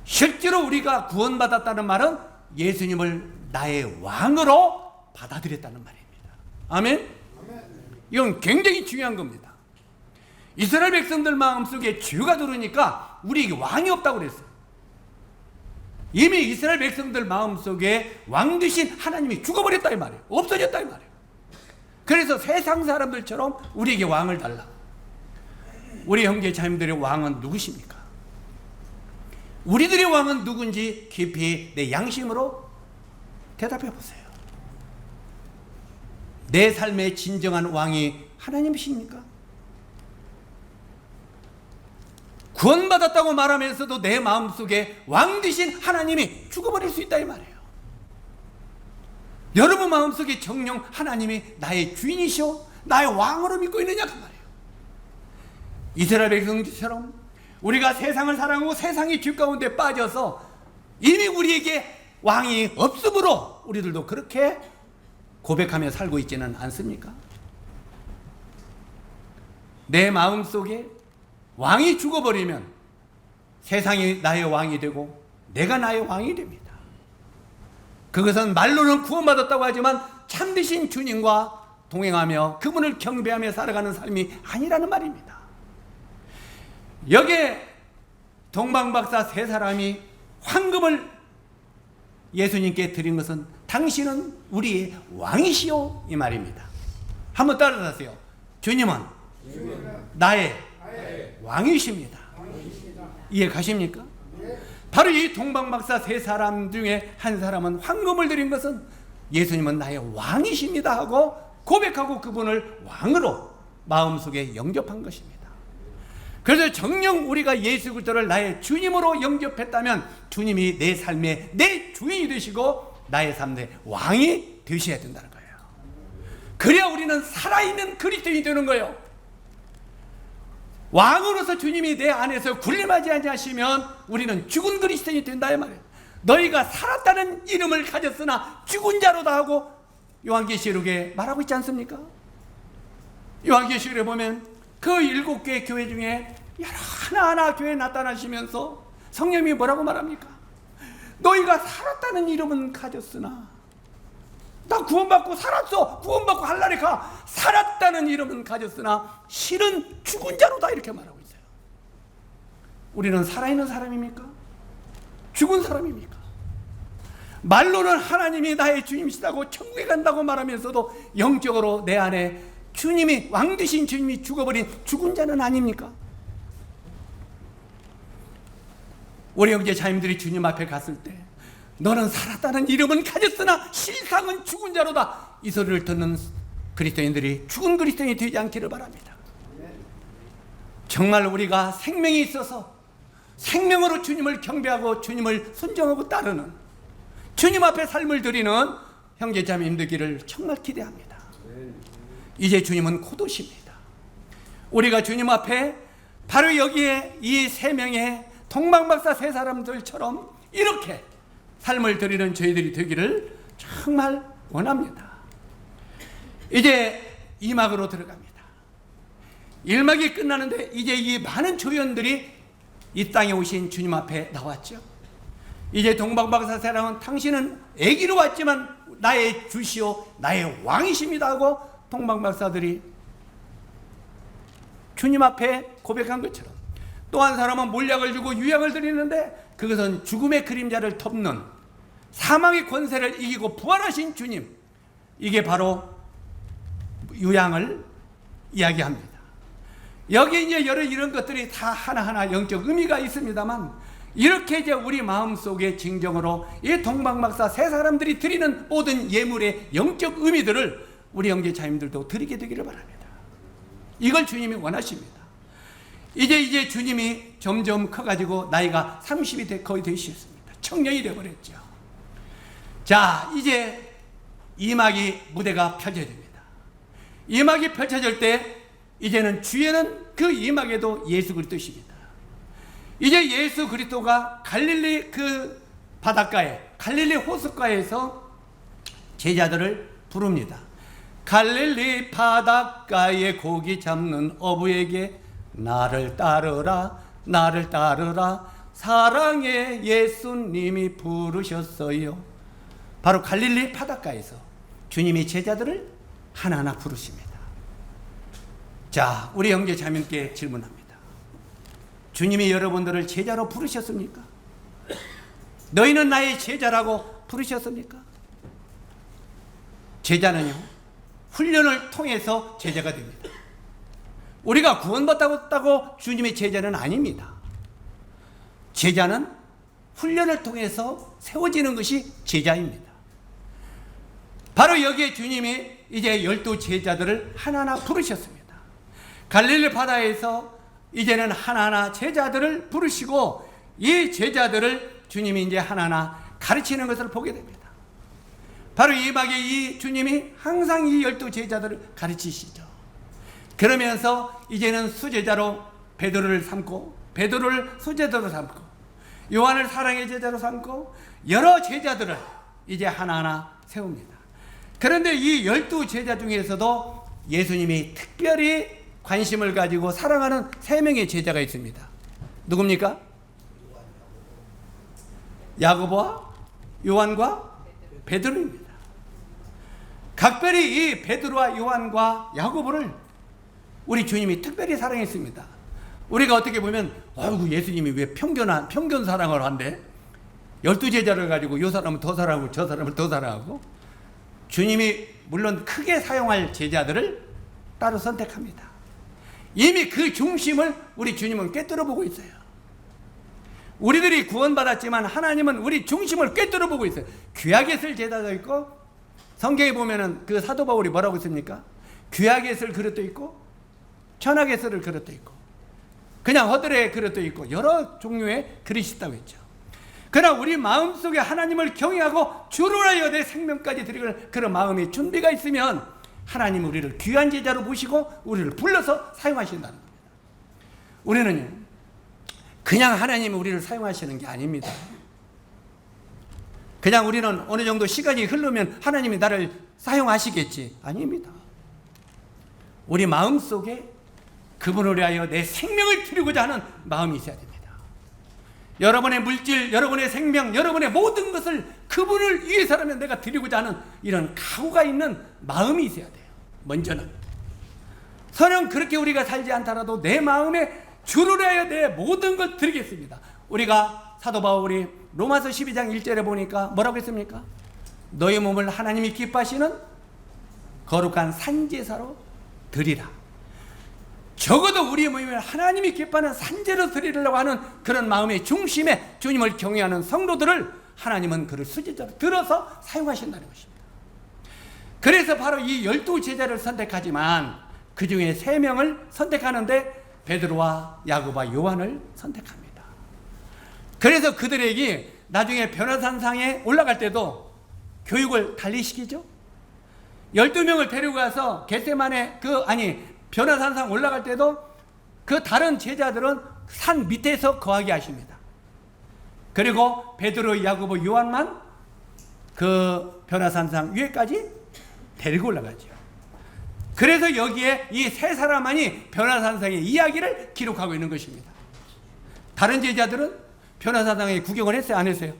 실제로 우리가 구원받았다는 말은 예수님을 나의 왕으로 받아들였다는 말입니다. 아멘? 이건 굉장히 중요한 겁니다. 이스라엘 백성들 마음속에 죄가 들어오니까 우리에게 왕이 없다고 그랬어요. 이미 이스라엘 백성들 마음속에 왕 되신 하나님이 죽어버렸다 이 말이에요. 없어졌다 이 말이에요. 그래서 세상 사람들처럼 우리에게 왕을 달라. 우리 형제 자매들의 왕은 누구십니까? 우리들의 왕은 누군지 깊이 내 양심으로 대답해 보세요. 내 삶의 진정한 왕이 하나님이십니까? 구원받았다고 말하면서도 내 마음속에 왕 되신 하나님이 죽어버릴 수 있다 이 말이에요. 여러분 마음속에 정녕 하나님이 나의 주인이시오, 나의 왕으로 믿고 있느냐 그 말이에요. 이스라엘 백성처럼 우리가 세상을 사랑하고 세상의 죄 가운데 빠져서 이미 우리에게 왕이 없으므로 우리들도 그렇게 고백하며 살고 있지는 않습니까? 내 마음속에 왕이 죽어버리면 세상이 나의 왕이 되고 내가 나의 왕이 됩니다. 그것은 말로는 구원받았다고 하지만 참되신 주님과 동행하며 그분을 경배하며 살아가는 삶이 아니라는 말입니다. 여기에 동방박사 세 사람이 황금을 예수님께 드린 것은 당신은 우리의 왕이시오 이 말입니다. 한번 따라하세요. 주님은 나의 왕이십니다. 이해 가십니까? 바로 이 동방박사 세 사람 중에 한 사람은 황금을 드린 것은 예수님은 나의 왕이십니다 하고 고백하고 그분을 왕으로 마음속에 영접한 것입니다. 그래서 정녕 우리가 예수 그리스도를 나의 주님으로 영접했다면 주님이 내 삶의 내 주인이 되시고 나의 삶의 왕이 되셔야 된다는 거예요. 그래야 우리는 살아있는 그리스도인이 되는 거예요. 왕으로서 주님이 내 안에서 군림하지 아니하시면 우리는 죽은 그리스도인이 된다 이 말이에요. 너희가 살았다는 이름을 가졌으나 죽은 자로다 하고 요한계시록에 말하고 있지 않습니까? 요한계시록에 보면 그 7개의 교회 중에 하나하나 교회에 나타나시면서 성령님이 뭐라고 말합니까? 너희가 살았다는 이름은 가졌으나, 나 구원받고 살았어, 구원받고 한날에 가, 살았다는 이름은 가졌으나 실은 죽은 자로다 이렇게 말하고 있어요. 우리는 살아있는 사람입니까? 죽은 사람입니까? 말로는 하나님이 나의 주님이시다고 천국에 간다고 말하면서도 영적으로 내 안에 주님이 왕 되신 주님이 죽어버린 죽은 자는 아닙니까? 우리 형제 자님들이 주님 앞에 갔을 때 너는 살았다는 이름은 가졌으나 실상은 죽은 자로다, 이 소리를 듣는 그리스도인들이 죽은 그리스도인이 되지 않기를 바랍니다. 정말 우리가 생명이 있어서 생명으로 주님을 경배하고 주님을 순종하고 따르는 주님 앞에 삶을 드리는 형제 자매님 되기를 정말 기대합니다. 이제 주님은 곧 오십니다. 우리가 주님 앞에 바로 여기에 이 세 명의 동방박사 세 사람들처럼 이렇게 삶을 드리는 저희들이 되기를 정말 원합니다. 이제 2막으로 들어갑니다. 1막이 끝나는데 이제 이 많은 조연들이 이 땅에 오신 주님 앞에 나왔죠. 이제 동방박사 세 사람은 당신은 아기로 왔지만 나의 주시오 나의 왕이십니다 하고 동방박사들이 주님 앞에 고백한 것처럼, 또 한 사람은 몰약을 주고 유약을 드리는데 그것은 죽음의 그림자를 덮는 사망의 권세를 이기고 부활하신 주님, 이게 바로 유양을 이야기합니다. 여기 이제 여러 이런 것들이 다 하나하나 영적 의미가 있습니다만, 이렇게 이제 우리 마음속에 진정으로 이 동방박사 세 사람들이 드리는 모든 예물의 영적 의미들을 우리 형제 자님들도 드리게 되기를 바랍니다. 이걸 주님이 원하십니다. 이제 주님이 점점 커가지고 나이가 30이 거의 되셨습니다. 청년이 되어버렸죠. 자, 이제 2막이 무대가 펴져야 됩니다. 이막이 펼쳐질 때 이제는 주에는 그 이막에도 예수 그리스도십니다. 이제 예수 그리스도가 갈릴리 그 바닷가에, 갈릴리 호숫가에서 제자들을 부릅니다. 갈릴리 바닷가에 고기 잡는 어부에게 나를 따르라, 나를 따르라, 사랑의 예수님이 부르셨어요. 바로 갈릴리 바닷가에서 주님이 제자들을 하나하나 부르십니다. 자, 우리 형제 자매께 질문합니다. 주님이 여러분들을 제자로 부르셨습니까? 너희는 나의 제자라고 부르셨습니까? 제자는요, 훈련을 통해서 제자가 됩니다. 우리가 구원받았다고 주님의 제자는 아닙니다. 제자는 훈련을 통해서 세워지는 것이 제자입니다. 바로 여기에 주님이 이제 12 제자들을 하나하나 부르셨습니다. 갈릴리 바다에서 이제는 하나하나 제자들을 부르시고 이 제자들을 주님이 이제 하나하나 가르치는 것을 보게 됩니다. 바로 이막에 이 주님이 항상 이 12 제자들을 가르치시죠. 그러면서 이제는 수제자로 베드로를 삼고, 베드로를 수제자로 삼고, 요한을 사랑의 제자로 삼고, 여러 제자들을 이제 하나하나 세웁니다. 그런데 이 12 제자 중에서도 예수님이 특별히 관심을 가지고 사랑하는 3명의 제자가 있습니다. 누굽니까? 야고보와 요한과 베드로입니다. 각별히 이 베드로와 요한과 야고보를 우리 주님이 특별히 사랑했습니다. 우리가 어떻게 보면 아이고 예수님이 왜 편견 사랑을 한대? 12 제자를 가지고 이 사람은 더 사랑하고 저 사람을 더 사랑하고, 주님이 물론 크게 사용할 제자들을 따로 선택합니다. 이미 그 중심을 우리 주님은 꿰뚫어 보고 있어요. 우리들이 구원받았지만 하나님은 우리 중심을 꿰뚫어 보고 있어요. 귀하게 쓸 제자도 있고, 성경에 보면은 그 사도 바울이 뭐라고 했습니까? 귀하게 쓸 그릇도 있고 천하게 쓸 그릇도 있고 그냥 허들의 그릇도 있고 여러 종류의 그릇이 있다고 했죠. 그러나 우리 마음속에 하나님을 경외하고 주를 하여 내 생명까지 드리는 그런 마음의 준비가 있으면 하나님은 우리를 귀한 제자로 모시고 우리를 불러서 사용하신다는 겁니다. 우리는요, 그냥 하나님이 우리를 사용하시는 게 아닙니다. 그냥 우리는 어느 정도 시간이 흐르면 하나님이 나를 사용하시겠지. 아닙니다. 우리 마음속에 그분을 위하여 내 생명을 드리고자 하는 마음이 있어야 됩니다. 여러분의 물질, 여러분의 생명, 여러분의 모든 것을 그분을 위해서라면 내가 드리고자 하는 이런 각오가 있는 마음이 있어야 돼요. 먼저는 설령 그렇게 우리가 살지 않더라도 내 마음에 주를 위하여 내 모든 것 드리겠습니다. 우리가 사도 바울이 로마서 12장 1절에 보니까 뭐라고 했습니까? 너희 몸을 하나님이 기뻐하시는 거룩한 산제사로 드리라. 적어도 우리의 몸을 하나님이 기뻐하는 산제로 드리려고 하는 그런 마음의 중심에 주님을 경외하는 성도들을 하나님은 그를 수제자로 들어서 사용하신다는 것입니다. 그래서 바로 이 12 제자를 선택하지만 그 중에 3명을 선택하는데 베드로와 야고보와 요한을 선택합니다. 그래서 그들에게 나중에 변화산상에 올라갈 때도 교육을 달리 시키죠. 12명을 데리고 가서 겟세마네 변화산상 올라갈 때도 그 다른 제자들은 산 밑에서 거하게 하십니다. 그리고 베드로, 야고보, 요한만 그 변화산상 위에까지 데리고 올라가죠. 그래서 여기에 이 3사람만이 변화산상의 이야기를 기록하고 있는 것입니다. 다른 제자들은 변화산상에 구경을 했어요? 안 했어요?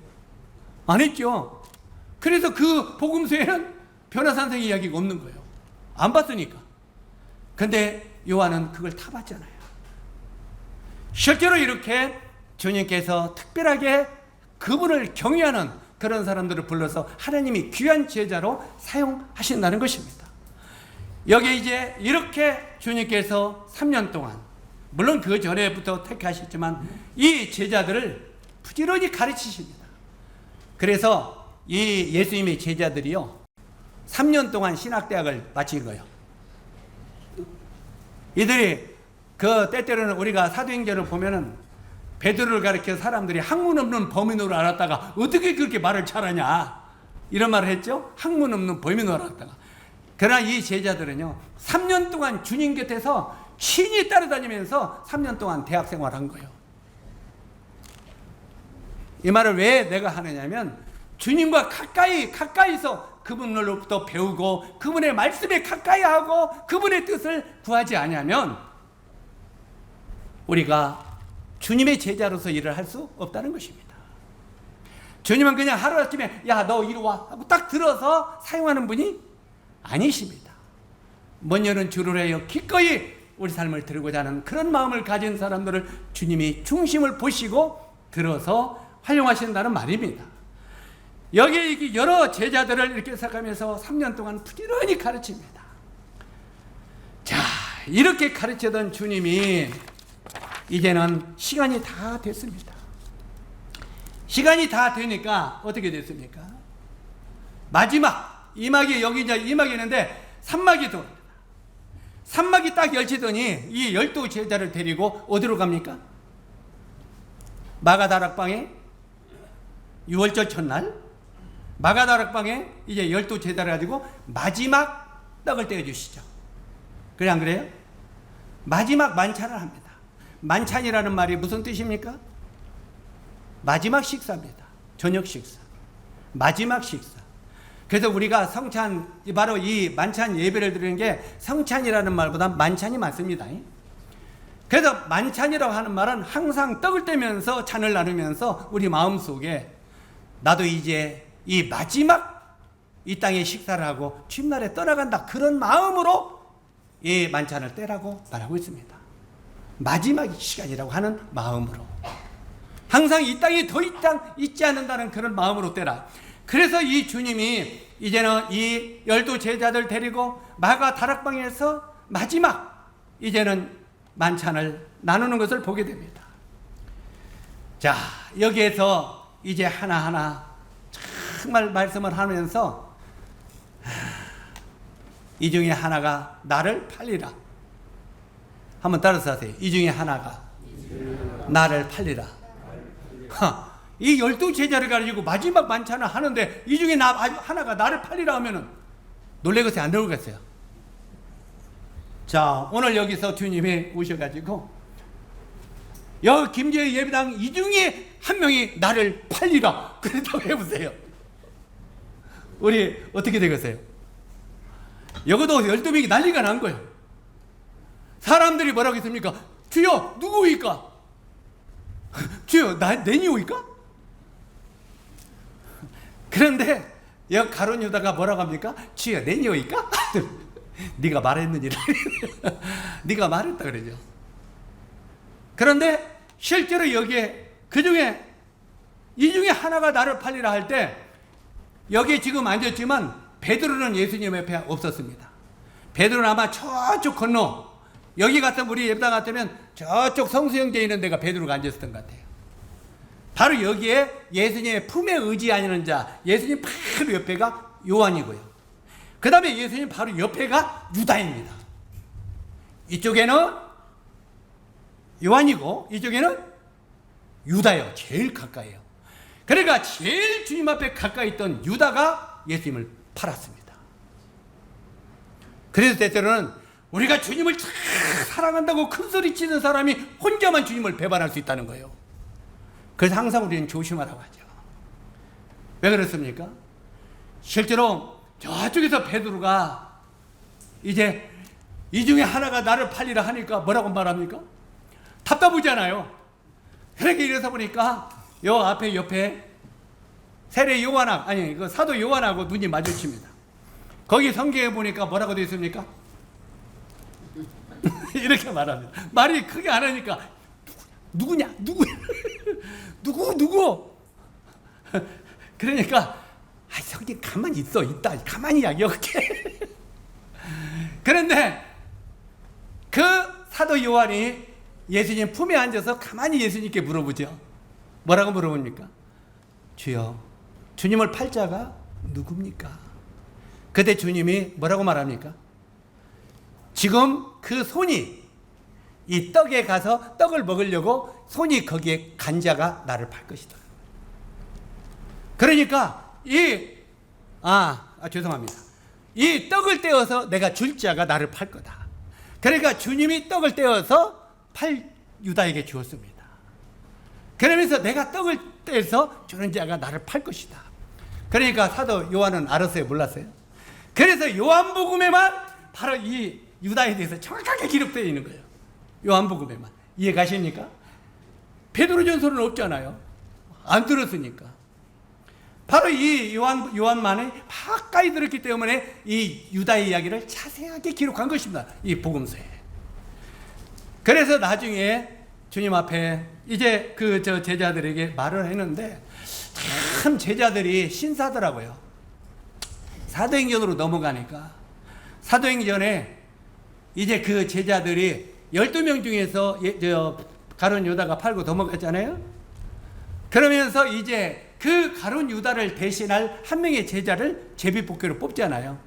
안 했죠. 그래서 그 복음서에는 변화산상의 이야기가 없는 거예요. 안 봤으니까. 근데 요한은 그걸 다 봤잖아요. 실제로 이렇게 주님께서 특별하게 그분을 경외하는 그런 사람들을 불러서 하나님이 귀한 제자로 사용하신다는 것입니다. 여기 이제 이렇게 주님께서 3년 동안, 물론 그 전에부터 택하셨지만 이 제자들을 부지런히 가르치십니다. 그래서 이 예수님의 제자들이요, 3년 동안 신학대학을 마친 거예요. 이들이 그 때때로는 우리가 사도행전을 보면은 베드로를 가리켜 사람들이 학문 없는 범인으로 알았다가 어떻게 그렇게 말을 잘하냐 이런 말을 했죠. 학문 없는 범인으로 알았다가 그러나 이 제자들은요, 3년 동안 주님 곁에서 신이 따라다니면서 3년 동안 대학 생활한 거예요. 이 말을 왜 내가 하느냐면, 주님과 가까이서 그분으로부터 배우고 그분의 말씀에 가까이 하고 그분의 뜻을 구하지 않으면 우리가 주님의 제자로서 일을 할 수 없다는 것입니다. 주님은 그냥 하루아침에 야, 너 이리 와 하고 딱 들어서 사용하는 분이 아니십니다. 먼 여는 주를 해요 기꺼이 우리 삶을 드리고자 하는 그런 마음을 가진 사람들을 주님이 중심을 보시고 들어서 활용하신다는 말입니다. 여기에 여러 제자들을 이렇게 생각하면서 3년 동안 부지런히 가르칩니다. 자, 이렇게 가르치던 주님이 이제는 시간이 다 됐습니다. 시간이 다 되니까 어떻게 됐습니까? 마지막 2막이 여기 이제 2막이 있는데 3막이 들어옵니다. 3막이 딱 열치더니 이 12제자를 데리고 어디로 갑니까? 마가다락방에 6월절 첫날 마가다락방에 이제 12제자를 가지고 마지막 떡을 떼어주시죠. 그래 안 그래요? 마지막 만찬을 합니다. 만찬이라는 말이 무슨 뜻입니까? 마지막 식사입니다. 저녁 식사. 마지막 식사. 그래서 우리가 성찬, 바로 이 만찬 예배를 드리는 게 성찬이라는 말보다 만찬이 맞습니다. 그래서 만찬이라고 하는 말은 항상 떡을 떼면서 잔을 나누면서 우리 마음속에 나도 이제 이 마지막 이 땅의 식사를 하고 주님날에 떠나간다, 그런 마음으로 이 만찬을 떼라고 말하고 있습니다. 마지막 시간이라고 하는 마음으로, 항상 이 땅에 더 이상 있지 않는다는 그런 마음으로 떼라. 그래서 이 주님이 이제는 이 12제자들 데리고 마가 다락방에서 마지막 이제는 만찬을 나누는 것을 보게 됩니다. 자, 여기에서 이제 하나하나 정말 말씀을 하면서 이 중에 하나가 나를 팔리라. 한번 따라서 하세요. 이 중에 하나가 나를 팔리라. 이 12제자를 가지고 마지막 만찬을 하는데 이 중에 하나가 나를 팔리라 하면은 놀래겠어요? 안 놀겠어요? 자, 오늘 여기서 주님이 오셔가지고 여기 김제의 예배당 이 중에 한 명이 나를 팔리라 그랬다고 해보세요. 우리 어떻게 되겠어요? 여기도 12명이 난리가 난 거예요. 사람들이 뭐라고 했습니까? 주여 누구이까? 주여 내니오이까? 그런데 여기 가룟 유다가 뭐라고 합니까? 주여 내니오이까? 네가 말했느니라. 네가 말했다 그러죠. 그런데 실제로 여기에 이 중에 하나가 나를 팔리라 할 때 여기에 지금 앉았지만 베드로는 예수님 옆에 없었습니다. 베드로는 아마 저쪽 건너, 여기 같은 우리 예배당 같으면 저쪽 성수형제 있는 데가 베드로가 앉았었던 것 같아요. 바로 여기에 예수님의 품에 의지하는 자, 예수님 바로 옆에가 요한이고요. 그 다음에 예수님 바로 옆에가 유다입니다. 이쪽에는 요한이고 이쪽에는 유다예요. 제일 가까이에요. 그러니까 제일 주님 앞에 가까이 있던 유다가 예수님을 팔았습니다. 그래서 때때로는 우리가 주님을 참 사랑한다고 큰소리 치는 사람이 혼자만 주님을 배반할 수 있다는 거예요. 그래서 항상 우리는 조심하라고 하죠. 왜 그렇습니까? 실제로 저쪽에서 베드로가 이제 이 중에 하나가 나를 팔리라 하니까 뭐라고 말합니까? 답답하잖아요. 그렇게 이래서 보니까 요 앞에 옆에 세례 요한하고, 아니 그 사도 요한하고 눈이 마주칩니다. 거기 성경에 보니까 뭐라고 되어 있습니까? 이렇게 말합니다. 말이 크게 안 하니까 누구냐? 누구? 그러니까 성경 가만히 있다. 가만히 이야기할게. 그런데 그 사도 요한이 예수님 품에 앉아서 가만히 예수님께 물어보죠. 뭐라고 물어봅니까? 주여, 주님을 팔 자가 누굽니까? 그때 주님이 뭐라고 말합니까? 지금 그 손이 이 떡에 가서 떡을 먹으려고 손이 거기에 간 자가 나를 팔 것이다. 그러니까 죄송합니다. 이 떡을 떼어서 내가 줄 자가 나를 팔 거다. 그러니까 주님이 떡을 떼어서 팔 유다에게 주었습니다. 그러면서 내가 떡을 떼서 주는 자가 나를 팔 것이다. 그러니까 사도 요한은 알았어요? 몰랐어요? 그래서 요한복음에만 바로 이 유다에 대해서 정확하게 기록되어 있는 거예요. 요한복음에만. 이해 가십니까? 베드로전서는 없잖아요. 안 들었으니까. 바로 이 요한만이 가까이 들었기 때문에 이 유다의 이야기를 자세하게 기록한 것입니다. 이 복음서에. 그래서 나중에 주님 앞에 이제 저 제자들에게 말을 했는데 참 제자들이 신사더라고요. 사도행전으로 넘어가니까 사도행전에 이제 그 제자들이 12명 중에서 가룟 유다가 팔고 넘어갔잖아요. 그러면서 이제 그 가룟 유다를 대신할 한 명의 제자를 제비뽑기로 뽑잖아요.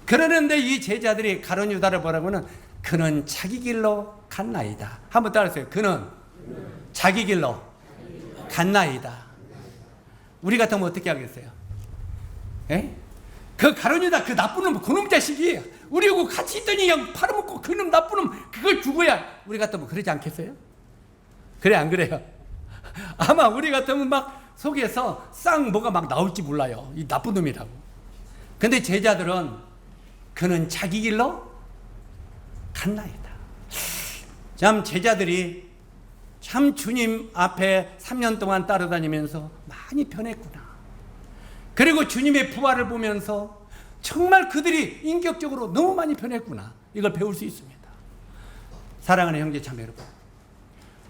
그러는데 이 제자들이 가룟 유다를 뭐라고는 그는 자기 길로 갔나이다. 한번 따라하세요. 그는 자기 길로 갔나이다. 우리 같으면 어떻게 하겠어요? 에? 그 가룟 유다 그 나쁜 놈, 그놈 자식이 우리하고 같이 있더니 그냥 팔아먹고 그놈 나쁜 놈 그걸 죽어야 우리 같으면 그러지 않겠어요? 그래 안 그래요? 아마 우리 같으면 막 속에서 쌍 뭐가 막 나올지 몰라요. 이 나쁜 놈이라고. 근데 제자들은 그는 자기 길로 갔나이다. 참 제자들이 참 주님 앞에 3년 동안 따라다니면서 많이 변했구나. 그리고 주님의 부활을 보면서 정말 그들이 인격적으로 너무 많이 변했구나. 이걸 배울 수 있습니다. 사랑하는 형제 자매 여러분,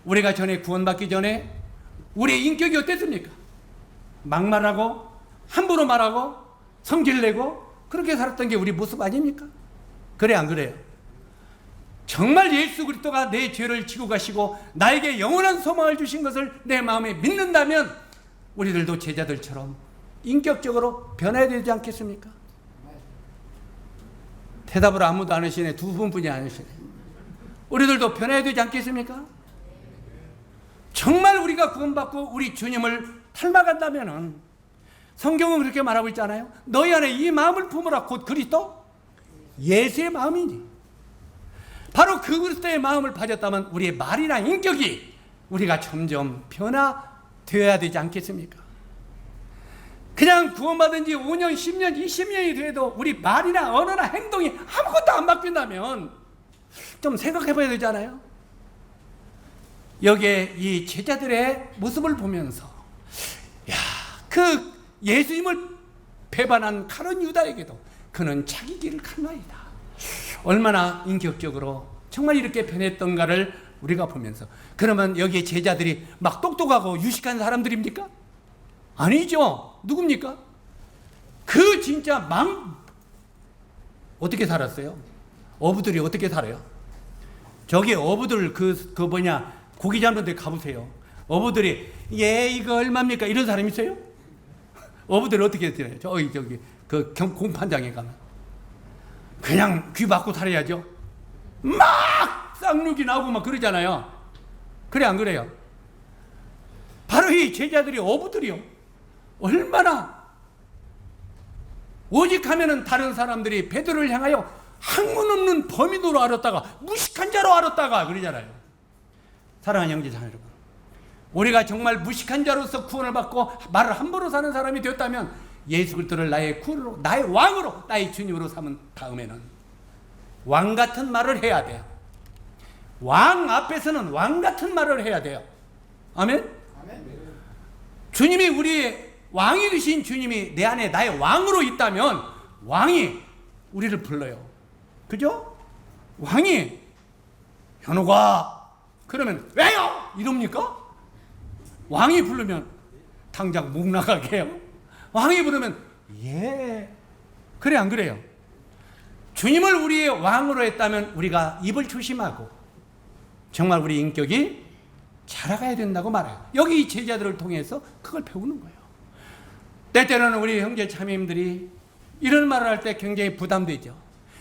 우리가 전에 구원받기 전에 우리의 인격이 어땠습니까? 막말하고 함부로 말하고 성질내고 그렇게 살았던 게 우리 모습 아닙니까? 그래 안 그래요? 정말 예수 그리스도가 내 죄를 지고 가시고 나에게 영원한 소망을 주신 것을 내 마음에 믿는다면 우리들도 제자들처럼 인격적으로 변해야 되지 않겠습니까? 대답을 아무도 안 하시네. 두 분뿐이 안 하시네. 우리들도 변해야 되지 않겠습니까? 정말 우리가 구원받고 우리 주님을 닮아간다면은 성경은 그렇게 말하고 있잖아요. 너희 안에 이 마음을 품으라. 곧 그리스도 예수의 마음이니. 바로 그 그리스도의 마음을 가졌다면 우리의 말이나 인격이 우리가 점점 변화되어야 되지 않겠습니까? 그냥 구원받은 지 5년, 10년, 20년이 돼도 우리 말이나 언어나 행동이 아무것도 안 바뀐다면 좀 생각해 봐야 되잖아요. 여기에 이 제자들의 모습을 보면서 야, 그 예수님을 배반한 가룟 유다에게도 그는 자기 길을 갔나이다. 얼마나 인격적으로 정말 이렇게 변했던가를 우리가 보면서, 그러면 여기에 제자들이 막 똑똑하고 유식한 사람들입니까? 아니죠. 누굽니까? 그 진짜 어떻게 살았어요? 어부들이 어떻게 살아요? 저기 어부들 고기 잡는 데 가보세요. 어부들이 이거 얼마입니까? 이런 사람 있어요? 어부들이 어떻게 해요? 저기 그 공판장에 가면 그냥 귀 막고 살아야죠. 막 쌍욕이 나오고 막 그러잖아요. 그래 안 그래요? 바로 이 제자들이 어부들이요. 얼마나 오직 하면은 다른 사람들이 베드로를 향하여 학문 없는 범인으로 알았다가 무식한 자로 알았다가 그러잖아요. 사랑하는 형제 자매 여러분, 우리가 정말 무식한 자로서 구원을 받고 말을 함부로 사는 사람이 되었다면 예수 그리스도를 나의 구주로, 나의 왕으로, 나의 주님으로 삼은 다음에는 왕 같은 말을 해야 돼요. 왕 앞에서는 왕 같은 말을 해야 돼요. 아멘? 주님이 우리의 왕이 되신 주님이 내 안에 나의 왕으로 있다면 왕이 우리를 불러요. 그죠? 왕이 현호가 그러면 왜요? 이럽니까? 왕이 부르면 당장 목 나가게 해요. 왕이 부르면 예. 그래 안 그래요? 주님을 우리의 왕으로 했다면 우리가 입을 조심하고 정말 우리 인격이 자라가야 된다고 말해요. 여기 이 제자들을 통해서 그걸 배우는 거예요. 때때로는 우리 형제 자매님들이 이런 말을 할 때 굉장히 부담되죠.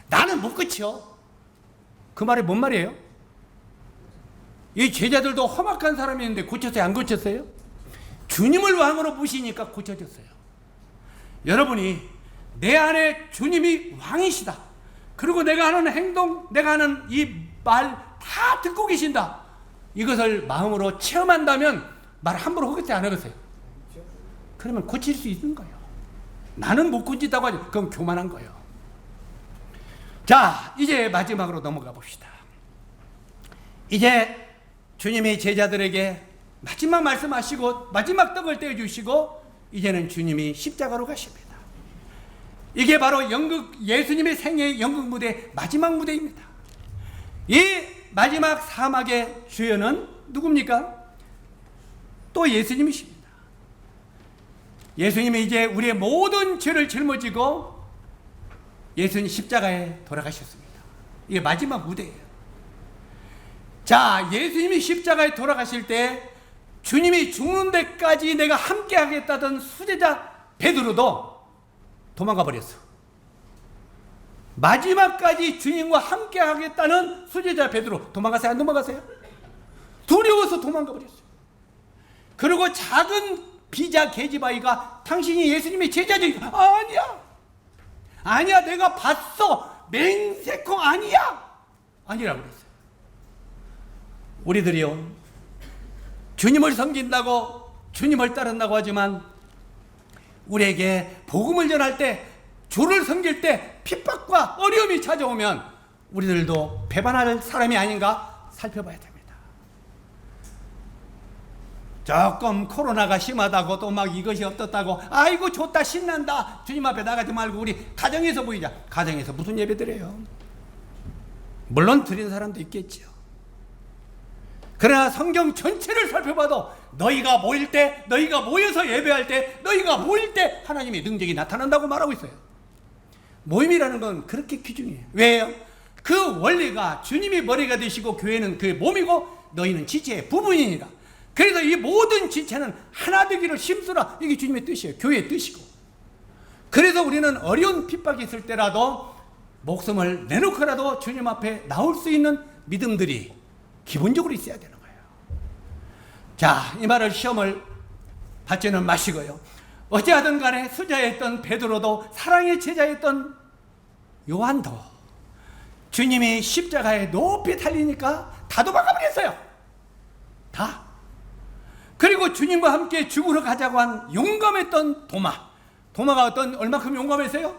나는 못 고쳐. 그 말이 뭔 말이에요? 이 제자들도 험악한 사람이었는데 고쳤어요? 안 고쳤어요? 주님을 왕으로 모시니까 고쳐졌어요. 여러분이 내 안에 주님이 왕이시다. 그리고 내가 하는 행동, 내가 하는 이 말 다 듣고 계신다. 이것을 마음으로 체험한다면 말 함부로 하겠지 안 하겠어요? 그러면 고칠 수 있는 거예요. 나는 못 고친다고 하지. 그건 교만한 거예요. 자, 이제 마지막으로 넘어가 봅시다. 이제 주님이 제자들에게 마지막 말씀하시고 마지막 떡을 떼어주시고 이제는 주님이 십자가로 가십니다. 이게 바로 예수님의 생애의 연극 무대 마지막 무대입니다. 이 마지막 사막의 주연은 누굽니까? 또 예수님이십니다. 예수님이 이제 우리의 모든 죄를 짊어지고 예수님 십자가에 돌아가셨습니다. 이게 마지막 무대예요. 자, 예수님이 십자가에 돌아가실 때 주님이 죽는 데까지 내가 함께 하겠다던 수제자 베드로도 도망가 버렸어. 마지막까지 주님과 함께 하겠다는 수제자 베드로 도망가세요? 안 도망가세요? 두려워서 도망가 버렸어요. 그리고 작은 비자 계집아이가 당신이 예수님의 제자지? 아니야 내가 봤어. 맹세콩 아니야. 아니라고 그랬어요. 우리들이요, 주님을 섬긴다고 주님을 따른다고 하지만 우리에게 복음을 전할 때, 주를 섬길 때 핍박과 어려움이 찾아오면 우리들도 배반할 사람이 아닌가 살펴봐야 됩니다. 조금 코로나가 심하다고 또 막 이것이 어떻다고 아이고 좋다 신난다 주님 앞에 나가지 말고 우리 가정에서 보이자. 가정에서 무슨 예배 드려요? 물론 드리는 사람도 있겠죠. 그러나 성경 전체를 살펴봐도 너희가 모일 때, 너희가 모여서 예배할 때, 너희가 모일 때 하나님의 능력이 나타난다고 말하고 있어요. 모임이라는 건 그렇게 기준이에요. 왜요? 그 원리가 주님이 머리가 되시고 교회는 그 몸이고 너희는 지체의 부분이니라. 그래서 이 모든 지체는 하나 되기를 힘쓰라. 이게 주님의 뜻이에요. 교회의 뜻이고. 그래서 우리는 어려운 핍박이 있을 때라도 목숨을 내놓고라도 주님 앞에 나올 수 있는 믿음들이 기본적으로 있어야 되는 거예요. 자, 이 말을 시험을 받지는 마시고요. 어찌하든 간에 수자였던 베드로도 사랑의 제자였던 요한도 주님이 십자가에 높이 달리니까 다 도망가 버렸어요. 다. 그리고 주님과 함께 죽으러 가자고 한 용감했던 도마가 얼마큼 용감했어요?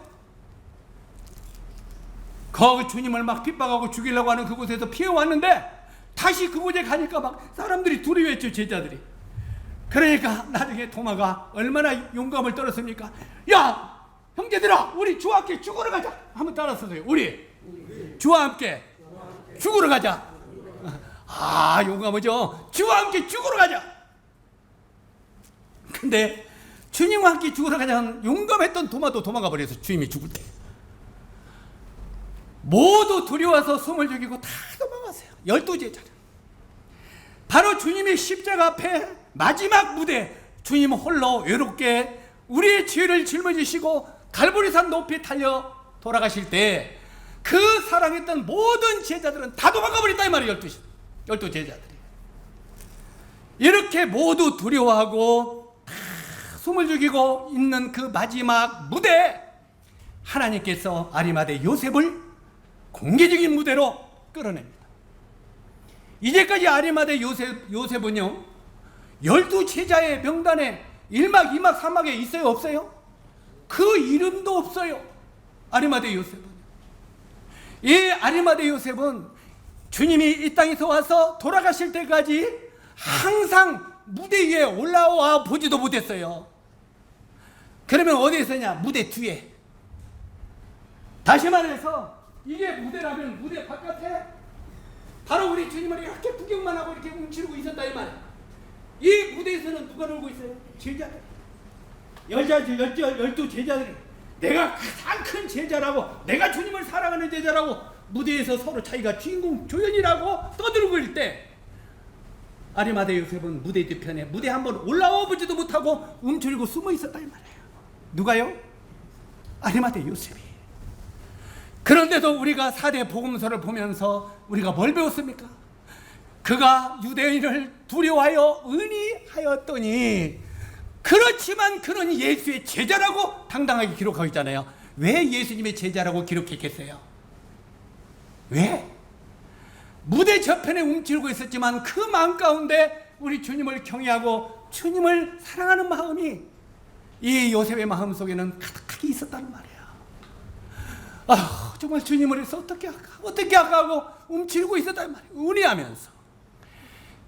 그 주님을 막 핍박하고 죽이려고 하는 그곳에서 피해왔는데 다시 그곳에 가니까 막 사람들이 두려워했죠, 제자들이. 그러니까 나중에 도마가 얼마나 용감을 떨었습니까? 야, 형제들아, 우리 주와 함께 죽으러 가자. 한번 따라서요. 우리 주와 함께 죽으러 가자. 아, 용감하죠. 주와 함께 죽으러 가자. 근데 주님과 함께 죽으러 가자는 용감했던 도마도 도망가 버려서 주님이 죽을 때 모두 두려워서 숨을 죽이고 다 도망갔어요. 12제자들. 바로 주님의 십자가 앞에 마지막 무대, 주님 홀로 외롭게 우리의 죄를 짊어지시고 갈보리산 높이 달려 돌아가실 때 그 사랑했던 모든 제자들은 다 도망가 버렸다 이 말이에요. 12 제자들이. 이렇게 모두 두려워하고 다 숨을 죽이고 있는 그 마지막 무대, 하나님께서 아리마대 요셉을 공개적인 무대로 끌어냅니다. 이제까지 아리마대 요셉은요 12제자의 명단에 1막 2막 3막에 있어요 없어요? 그 이름도 없어요. 아리마대 요셉은. 이 아리마대 요셉은 주님이 이 땅에서 와서 돌아가실 때까지 항상 무대 위에 올라와 보지도 못했어요. 그러면 어디에 있었냐? 무대 뒤에. 다시 말해서 이게 무대라면 무대 바깥에 바로 우리 주님을 이렇게 구경만 하고 이렇게 움츠리고 있었다 이 말이에요. 이 무대에서는 누가 놀고 있어요? 제자들. 12 제자들이 내가 가장 큰 제자라고, 내가 주님을 사랑하는 제자라고 무대에서 서로 자기가 주인공 조연이라고 떠들고 있을 때 아리마대 요셉은 무대 뒤편에 무대 한번 올라와 보지도 못하고 움츠리고 숨어 있었다 이 말이에요. 누가요? 아리마대 요셉이. 그런데도 우리가 4대 복음서를 보면서 우리가 뭘 배웠습니까? 그가 유대인을 두려워하여 의리하였더니, 그렇지만 그는 예수의 제자라고 당당하게 기록하고 있잖아요. 왜 예수님의 제자라고 기록했겠어요? 왜? 무대 저편에 움츠리고 있었지만 그 마음 가운데 우리 주님을 경외하고 주님을 사랑하는 마음이 이 요셉의 마음 속에는 가득하게 있었다는 말이에요. 아, 정말 주님을 위해서 어떻게 할까 하고 움츠리고 있었단 말이에요. 운이하면서.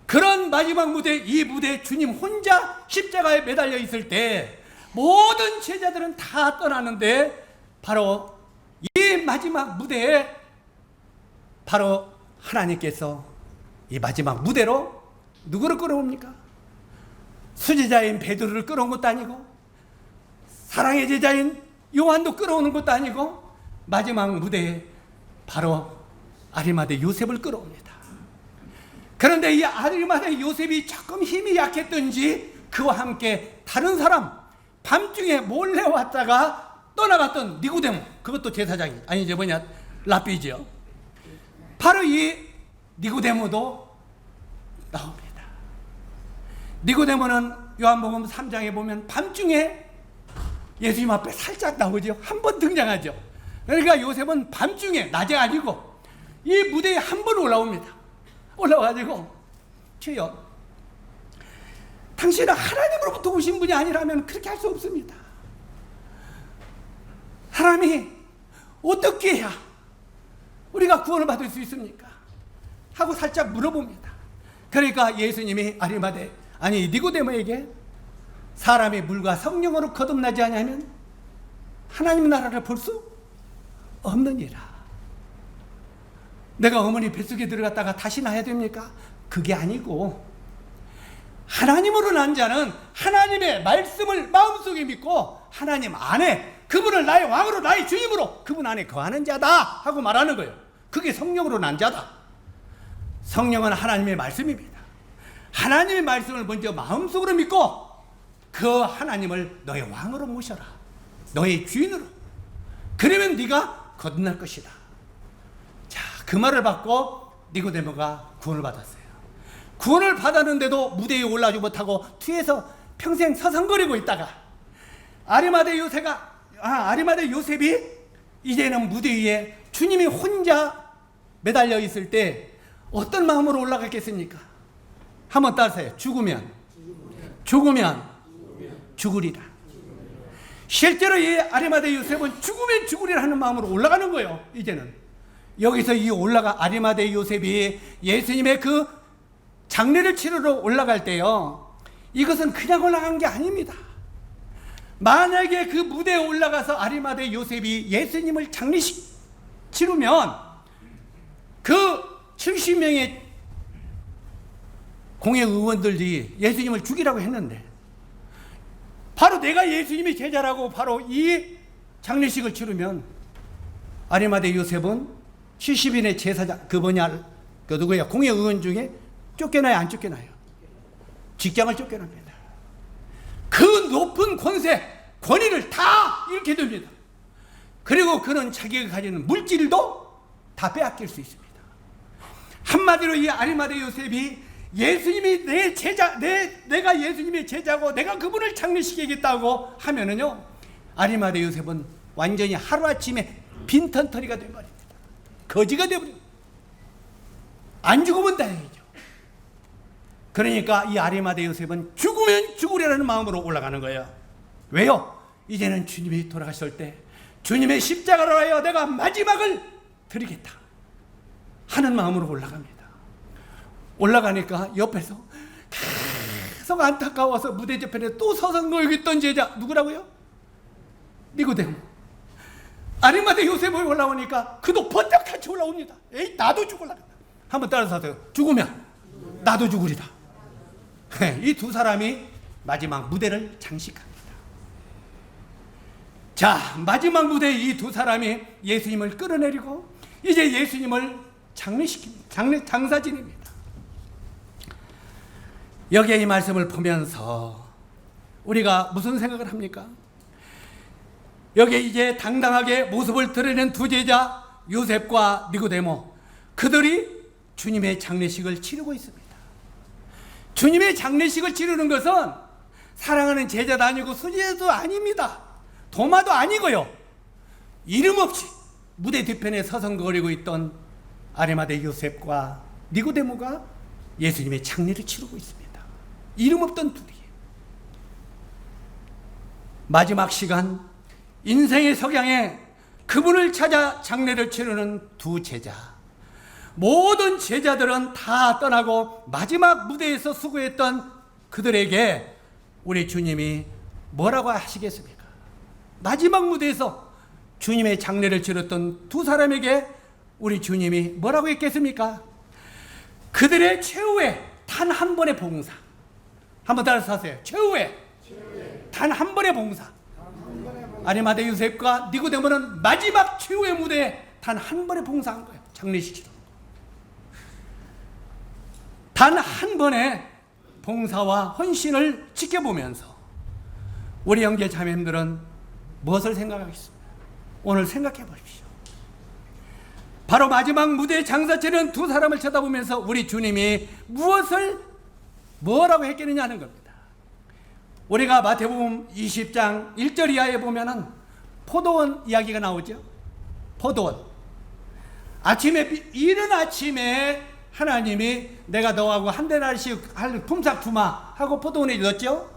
그런 마지막 무대, 이 무대에 주님 혼자 십자가에 매달려 있을 때 모든 제자들은 다 떠나는데 바로 이 마지막 무대에 바로 하나님께서 이 마지막 무대로 누구를 끌어옵니까? 수제자인 베드로를 끌어온 것도 아니고 사랑의 제자인 요한도 끌어오는 것도 아니고 마지막 무대에 바로 아리마대 요셉을 끌어옵니다. 그런데 이 아리마대 요셉이 조금 힘이 약했던지 그와 함께 다른 사람 밤중에 몰래 왔다가 떠나갔던 니고데모, 그것도 제사장이 아니죠, 뭐냐, 랍비죠. 바로 이 니고데모도 나옵니다. 니고데모는 요한복음 3장에 보면 밤중에 예수님 앞에 살짝 나오죠. 한 번 등장하죠. 그러니까 요셉은 밤중에, 낮에 아니고 이 무대에 한 번 올라옵니다. 올라와가지고 주여, 당신은 하나님으로부터 오신 분이 아니라면 그렇게 할 수 없습니다. 사람이 어떻게 해야 우리가 구원을 받을 수 있습니까? 하고 살짝 물어봅니다. 그러니까 예수님이 니고데모에게 사람이 물과 성령으로 거듭나지 않으면 하나님 나라를 볼 수 없느니라. 내가 어머니 뱃속에 들어갔다가 다시 나야 됩니까? 그게 아니고 하나님으로 난 자는 하나님의 말씀을 마음속에 믿고 하나님 안에 그분을 나의 왕으로 나의 주님으로 그분 안에 거하는 자다 하고 말하는 거예요. 그게 성령으로 난 자다. 성령은 하나님의 말씀입니다. 하나님의 말씀을 먼저 마음속으로 믿고 그 하나님을 너의 왕으로 모셔라. 너의 주인으로. 그러면 네가 거듭날 것이다. 자, 그 말을 받고 니고데모가 구원을 받았어요. 구원을 받았는데도 무대에 올라오지 못하고 뒤에서 평생 서성거리고 있다가 아리마대 요셉이 이제는 무대 위에 주님이 혼자 매달려 있을 때 어떤 마음으로 올라갔겠습니까? 한번 따라서요. 죽으면 죽으리라. 실제로 이 아리마대 요셉은 죽으면 죽으리라 하는 마음으로 올라가는 거예요. 이제는 여기서 이 아리마대 요셉이 예수님의 그 장례를 치르러 올라갈 때요, 이것은 그냥 올라간 게 아닙니다. 만약에 그 무대에 올라가서 아리마대 요셉이 예수님을 장례식 치르면 그 70명의 공회 의원들이 예수님을 죽이라고 했는데 바로 내가 예수님의 제자라고 바로 이 장례식을 치르면 아리마대 요셉은 70인의 제사장, 공회 의원 중에 쫓겨나요, 안 쫓겨나요? 직장을 쫓겨납니다. 그 높은 권위를 다 잃게 됩니다. 그리고 그는 자기가 가지는 물질도 다 빼앗길 수 있습니다. 한마디로 이 아리마대 요셉이 예수님이 내 제자, 내가 예수님의 제자고 내가 그분을 장례시키겠다고 하면은요, 아리마대 요셉은 완전히 하루아침에 빈털터리가 된 말입니다. 거지가 되어버립니다. 안 죽으면 다행이죠. 그러니까 이 아리마대 요셉은 죽으면 죽으려는 마음으로 올라가는 거예요. 왜요? 이제는 주님이 돌아가실 때 주님의 십자가로 하여 내가 마지막을 드리겠다 하는 마음으로 올라갑니다. 올라가니까 옆에서 계속 안타까워서 무대 저편에 또 서성거리고 있던 제자 누구라고요? 니고데모. 아리마대 요셉이 올라오니까 그도 번쩍 같이 올라옵니다. 에이, 나도 죽을라. 한번 따라서 하세요. 죽으면 나도 죽으리다. 이 두 사람이 마지막 무대를 장식합니다. 자, 마지막 무대에 이 두 사람이 예수님을 끌어내리고 이제 예수님을 장례시킵니다. 장사지냅니다. 여기에 이 말씀을 보면서 우리가 무슨 생각을 합니까? 여기에 이제 당당하게 모습을 드러낸 두 제자 요셉과 니고데모, 그들이 주님의 장례식을 치르고 있습니다. 주님의 장례식을 치르는 것은 사랑하는 제자도 아니고 수제자도 아닙니다. 도마도 아니고요. 이름 없이 무대 뒤편에 서성거리고 있던 아리마대 요셉과 니고데모가 예수님의 장례를 치르고 있습니다. 이름 없던 둘이. 마지막 시간 인생의 석양에 그분을 찾아 장례를 치르는 두 제자. 모든 제자들은 다 떠나고 마지막 무대에서 수고했던 그들에게 우리 주님이 뭐라고 하시겠습니까? 마지막 무대에서 주님의 장례를 치렀던 두 사람에게 우리 주님이 뭐라고 했겠습니까? 그들의 최후의 단 한 번의 봉사. 한번 따라서 하세요. 최후의 단 한 번의 봉사. 아리마대 요셉과 니고데모는 마지막 최후의 무대에 단 한 번의 봉사한 거예요. 장례식으로. 단 한 번의 봉사와 헌신을 지켜보면서 우리 형제 자매님들은 무엇을 생각하겠습니까? 오늘 생각해 보십시오. 바로 마지막 무대 장사치는 두 사람을 쳐다보면서 우리 주님이 뭐라고 했겠느냐 하는 겁니다. 우리가 마태복음 20장 1절 이하에 보면은 포도원 이야기가 나오죠. 포도원. 이른 아침에 하나님이 내가 너하고 한 대나리씩 할 품삯 주마 하고 포도원에 넣었죠.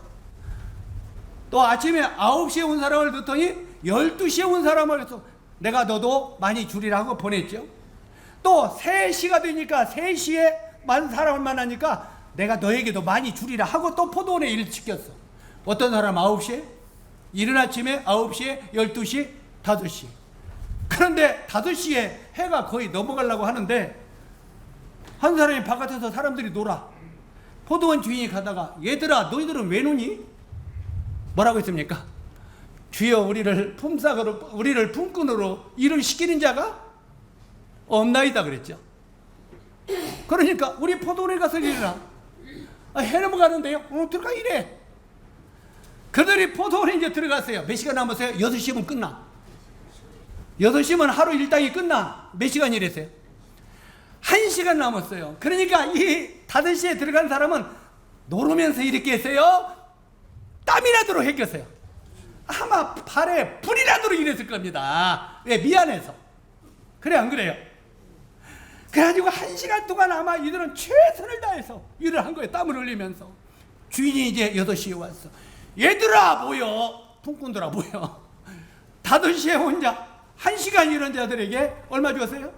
또 아침에 9시에 온 사람을 넣더니 12시에 온 사람을 해서 내가 너도 많이 주리라 하고 보냈죠. 또 3시가 되니까 3시에 많은 사람을 만나니까 내가 너에게도 많이 주리라 하고 또 포도원에 일을 시켰어. 어떤 사람 9시에? 이른 아침에 9시에, 12시, 5시. 그런데 5시에 해가 거의 넘어가려고 하는데 한 사람이 바깥에서 사람들이 놀아. 포도원 주인이 가다가 얘들아 너희들은 왜 노니? 뭐라고 했습니까? 주여 우리를 품삯으로 우리를 품꾼으로 일을 시키는 자가 없나이다 그랬죠. 그러니까 우리 포도원에 가서 일해라. 해 넘어가는데요. 들어가 일해. 그들이 포도원에 이제 들어갔어요. 몇 시간 남았어요? 6시면 끝나. 8시면 하루 일당이 끝나. 몇 시간 일했어요? 1시간 남았어요. 그러니까 이 5시에 들어간 사람은 놀으면서 이렇게 했어요. 땀이 나도록 했겠어요. 아마 발에 불이 나도록 일했을 겁니다. 왜? 미안해서. 그래 안 그래요? 그래가지고 1시간 동안 아마 이들은 최선을 다해서 일을 한 거예요. 땀을 흘리면서. 주인이 이제 8시에 왔어. 얘들아 모여. 품꾼들아 모여. 5시에 혼자 1시간 일한 자들에게 얼마 주었어요?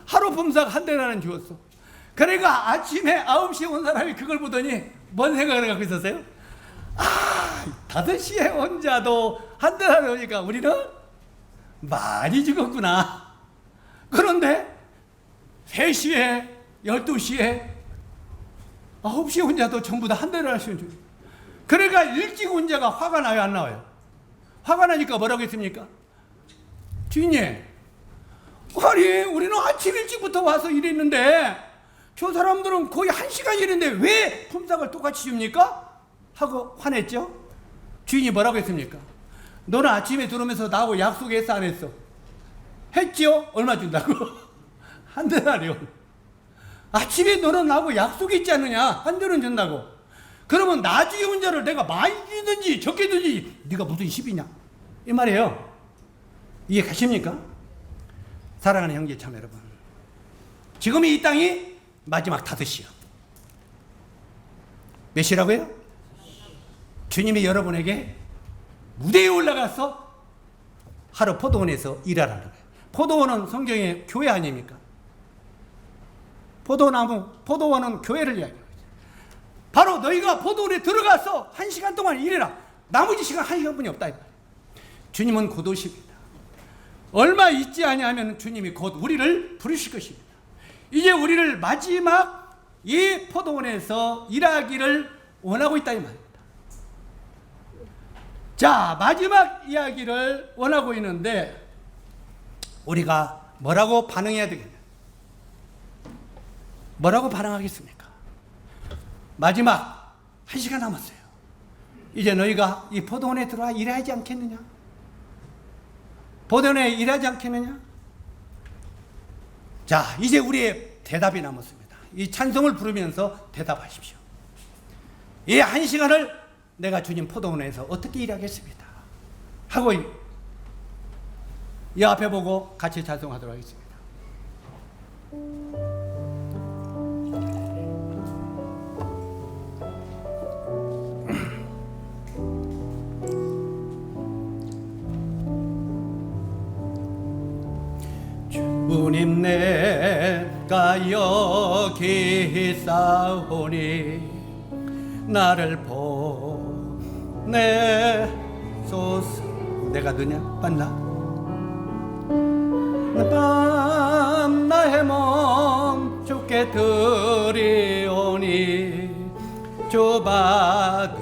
하루 품삯 한 대나는 주었어. 그러니까 아침에 9시에 온 사람이 그걸 보더니 뭔 생각을 갖고 있었어요? 5시에 온 자도 한 대나리 오니까 우리는 많이 죽었구나. 그런데 3시에 12시에 9시에 온 자도 전부 다 한 대나리씩 주. 그러니까 일찍 온 자가 화가 나요 안 나와요? 화가 나니까 뭐라고 했습니까? 주인님, 아니 우리는 아침 일찍부터 와서 일했는데 저 사람들은 거의 1시간 일했는데 왜 품삯을 똑같이 줍니까? 하고 화냈죠. 주인이 뭐라고 했습니까? 너는 아침에 들어오면서 나하고 약속했어 안 했어? 했죠? 얼마 준다고? 한 데나리온. 아침에 너는 나하고 약속했지 않느냐? 한 대는 준다고. 그러면 나중에 온 자를 내가 많이 주든지 적게 주든지 네가 무슨 10이냐? 이 말이에요. 이해 가십니까? 사랑하는 형제 참 여러분, 지금 이 땅이 마지막 5시요. 몇 시라고요? 주님이 여러분에게 무대에 올라가서 하루 포도원에서 일하라는 거예요. 포도원은 성경의 교회 아닙니까? 포도원은 교회를 이야기해요. 바로 너희가 포도원에 들어가서 1시간 동안 일해라. 나머지 시간 1시간뿐이 없다. 주님은 곧 오십니다. 얼마 있지 아니하면 주님이 곧 우리를 부르실 것입니다. 이제 우리를 마지막 이 포도원에서 일하기를 원하고 있다 이 말입니다. 자, 마지막 이야기를 원하고 있는데 우리가 뭐라고 반응해야 되겠냐? 뭐라고 반응하겠습니까? 마지막 1시간 남았어요. 이제 너희가 이 포도원에 들어와 일하지 않겠느냐? 포도원에 일하지 않겠느냐? 자, 이제 우리의 대답이 남았습니다. 이 찬송을 부르면서 대답하십시오. 이 1시간을 내가 주님 포도원에서 어떻게 일하겠습니다 하고 이 앞에 보고 같이 찬송하도록 하겠습니다. 주님 내가 여기 있사오니 나를 보내소서. 내가 누냐? 맞나? 밤 나의 몸 주께 드리오니 주 받으옵소서.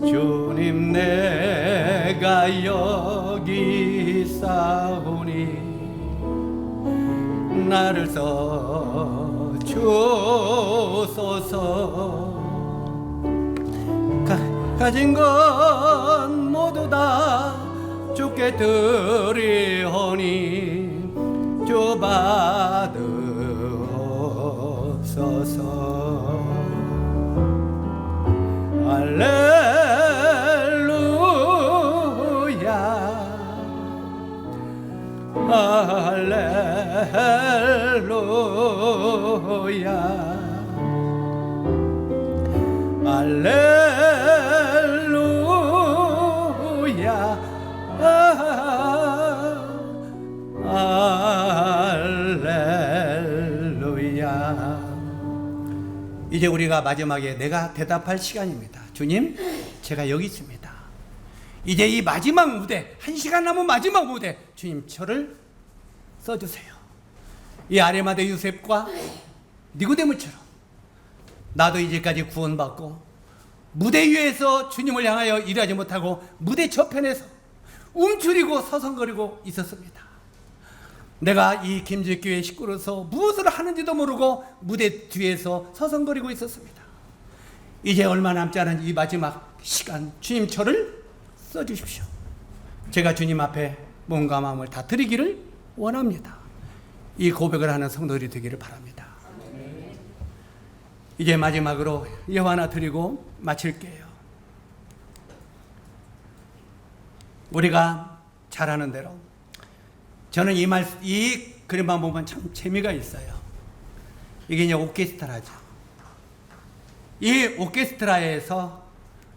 주님 내가 여기 있사오니 나를 써주소서. 가진 건 모두 다 주께 드리오니 주 받으옵소서. 할렐루야 할렐루야 할렐루야 할렐루야. 이제 우리가 마지막에 내가 대답할 시간입니다. 주님, 제가 여기 있습니다. 이제 이 마지막 무대, 1시간 남은 마지막 무대, 주님 저를 써주세요. 이 아리마대 요셉과 니고데모처럼 나도 이제까지 구원받고 무대 위에서 주님을 향하여 일하지 못하고 무대 저편에서 움츠리고 서성거리고 있었습니다. 내가 이 김제교회 식구로서 무엇을 하는지도 모르고 무대 뒤에서 서성거리고 있었습니다. 이제 얼마 남지 않은 이 마지막 시간, 주님 저를 써주십시오. 제가 주님 앞에 몸과 마음을 다 드리기를 원합니다. 이 고백을 하는 성도들이 되기를 바랍니다. 이제 마지막으로 예화 하나 드리고 마칠게요. 우리가 잘 아는 대로 저는 이 그림만 보면 참 재미가 있어요. 이게 이제 오케스트라죠. 이 오케스트라에서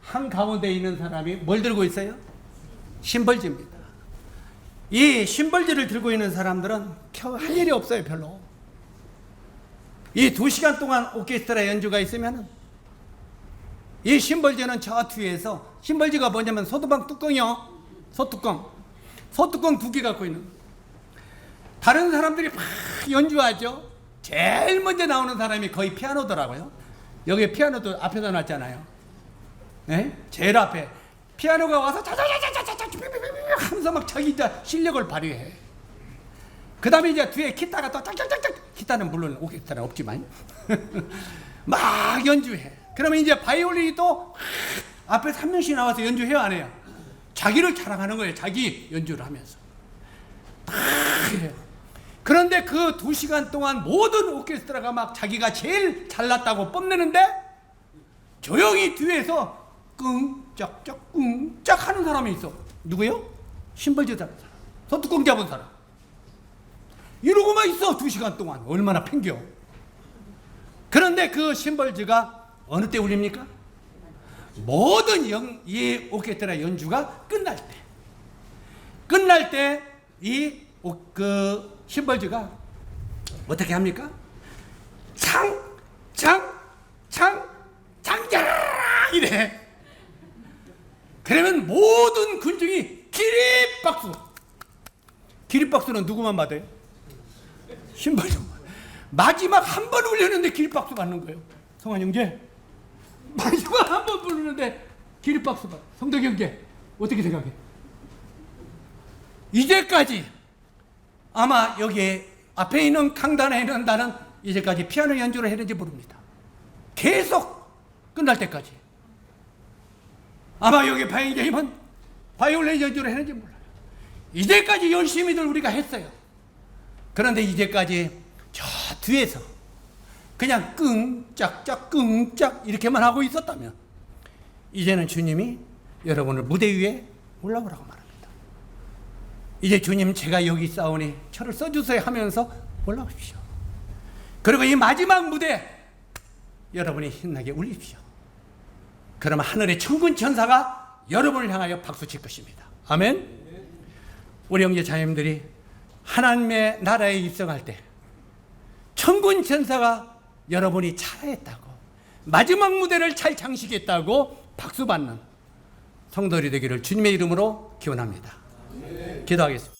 한 가운데 있는 사람이 뭘 들고 있어요? 심벌지입니다. 이 심벌지를 들고 있는 사람들은 할 일이 없어요, 별로. 이 2시간 동안 오케스트라 연주가 있으면 이 심벌지는 저 뒤에서, 심벌지가 뭐냐면 소두방 뚜껑이요. 소뚜껑 2개 갖고 있는. 다른 사람들이 막 연주하죠. 제일 먼저 나오는 사람이 거의 피아노더라고요. 여기 피아노도 앞에다 놨잖아요. 네? 제일 앞에 피아노가 와서 자자자자자자 하면서 막 자기 실력을 발휘해. 그 다음에 이제 뒤에 기타가 또 짝짝짝짝, 기타는 물론 오케스트라 없지만 막 연주해. 그러면 이제 바이올린이 또 앞에서 한 명씩 나와서 연주해요, 안 해요? 자기를 자랑하는 거예요. 자기 연주를 하면서 딱 해요. 그런데 그 2시간 동안 모든 오케스트라가 막 자기가 제일 잘났다고 뽐내는데 조용히 뒤에서 끙짝짝 끙짝 하는 사람이 있어. 누구요? 심벌지 잡은 사람, 소뚜껑 잡은 사람. 이러고만 있어 2시간 동안. 얼마나 팽겨. 그런데 그 심벌지가 어느 때 울립니까? 모든 이 오케스트라 연주가 끝날 때 이 심벌지가 어떻게 합니까? 장자랑 이래. 그러면 모든 군중이 기립박수. 기립박수는 누구만 받아요? 심벌지. 마지막 한 번 울렸는데 기립박수 받는 거예요. 성환 형제, 마지막 한 번 부르는데 기립박수 받아. 성덕 형제, 어떻게 생각해? 이제까지 아마 여기 앞에 있는 강단에 있는 나는 이제까지 피아노 연주를 했는지 모릅니다. 계속 끝날 때까지. 아마 여기 바이올린 연주를 했는지 몰라요. 이제까지 열심히들 우리가 했어요. 그런데 이제까지 저 뒤에서 그냥 끙짝짝 끙짝 이렇게만 하고 있었다면 이제는 주님이 여러분을 무대 위에 올라오라고 말합니다. 이제 주님 제가 여기 있사오니 저를 써주세요 하면서 올라오십시오. 그리고 이 마지막 무대 여러분이 신나게 울립시오. 그러면 하늘의 천군 천사가 여러분을 향하여 박수칠 것입니다. 아멘. 우리 형제 자매님들이 하나님의 나라에 입성할 때 천군 천사가 여러분이 잘했다고, 마지막 무대를 잘 장식했다고 박수받는 성도들이 되기를 주님의 이름으로 기원합니다. 기도하겠습니다.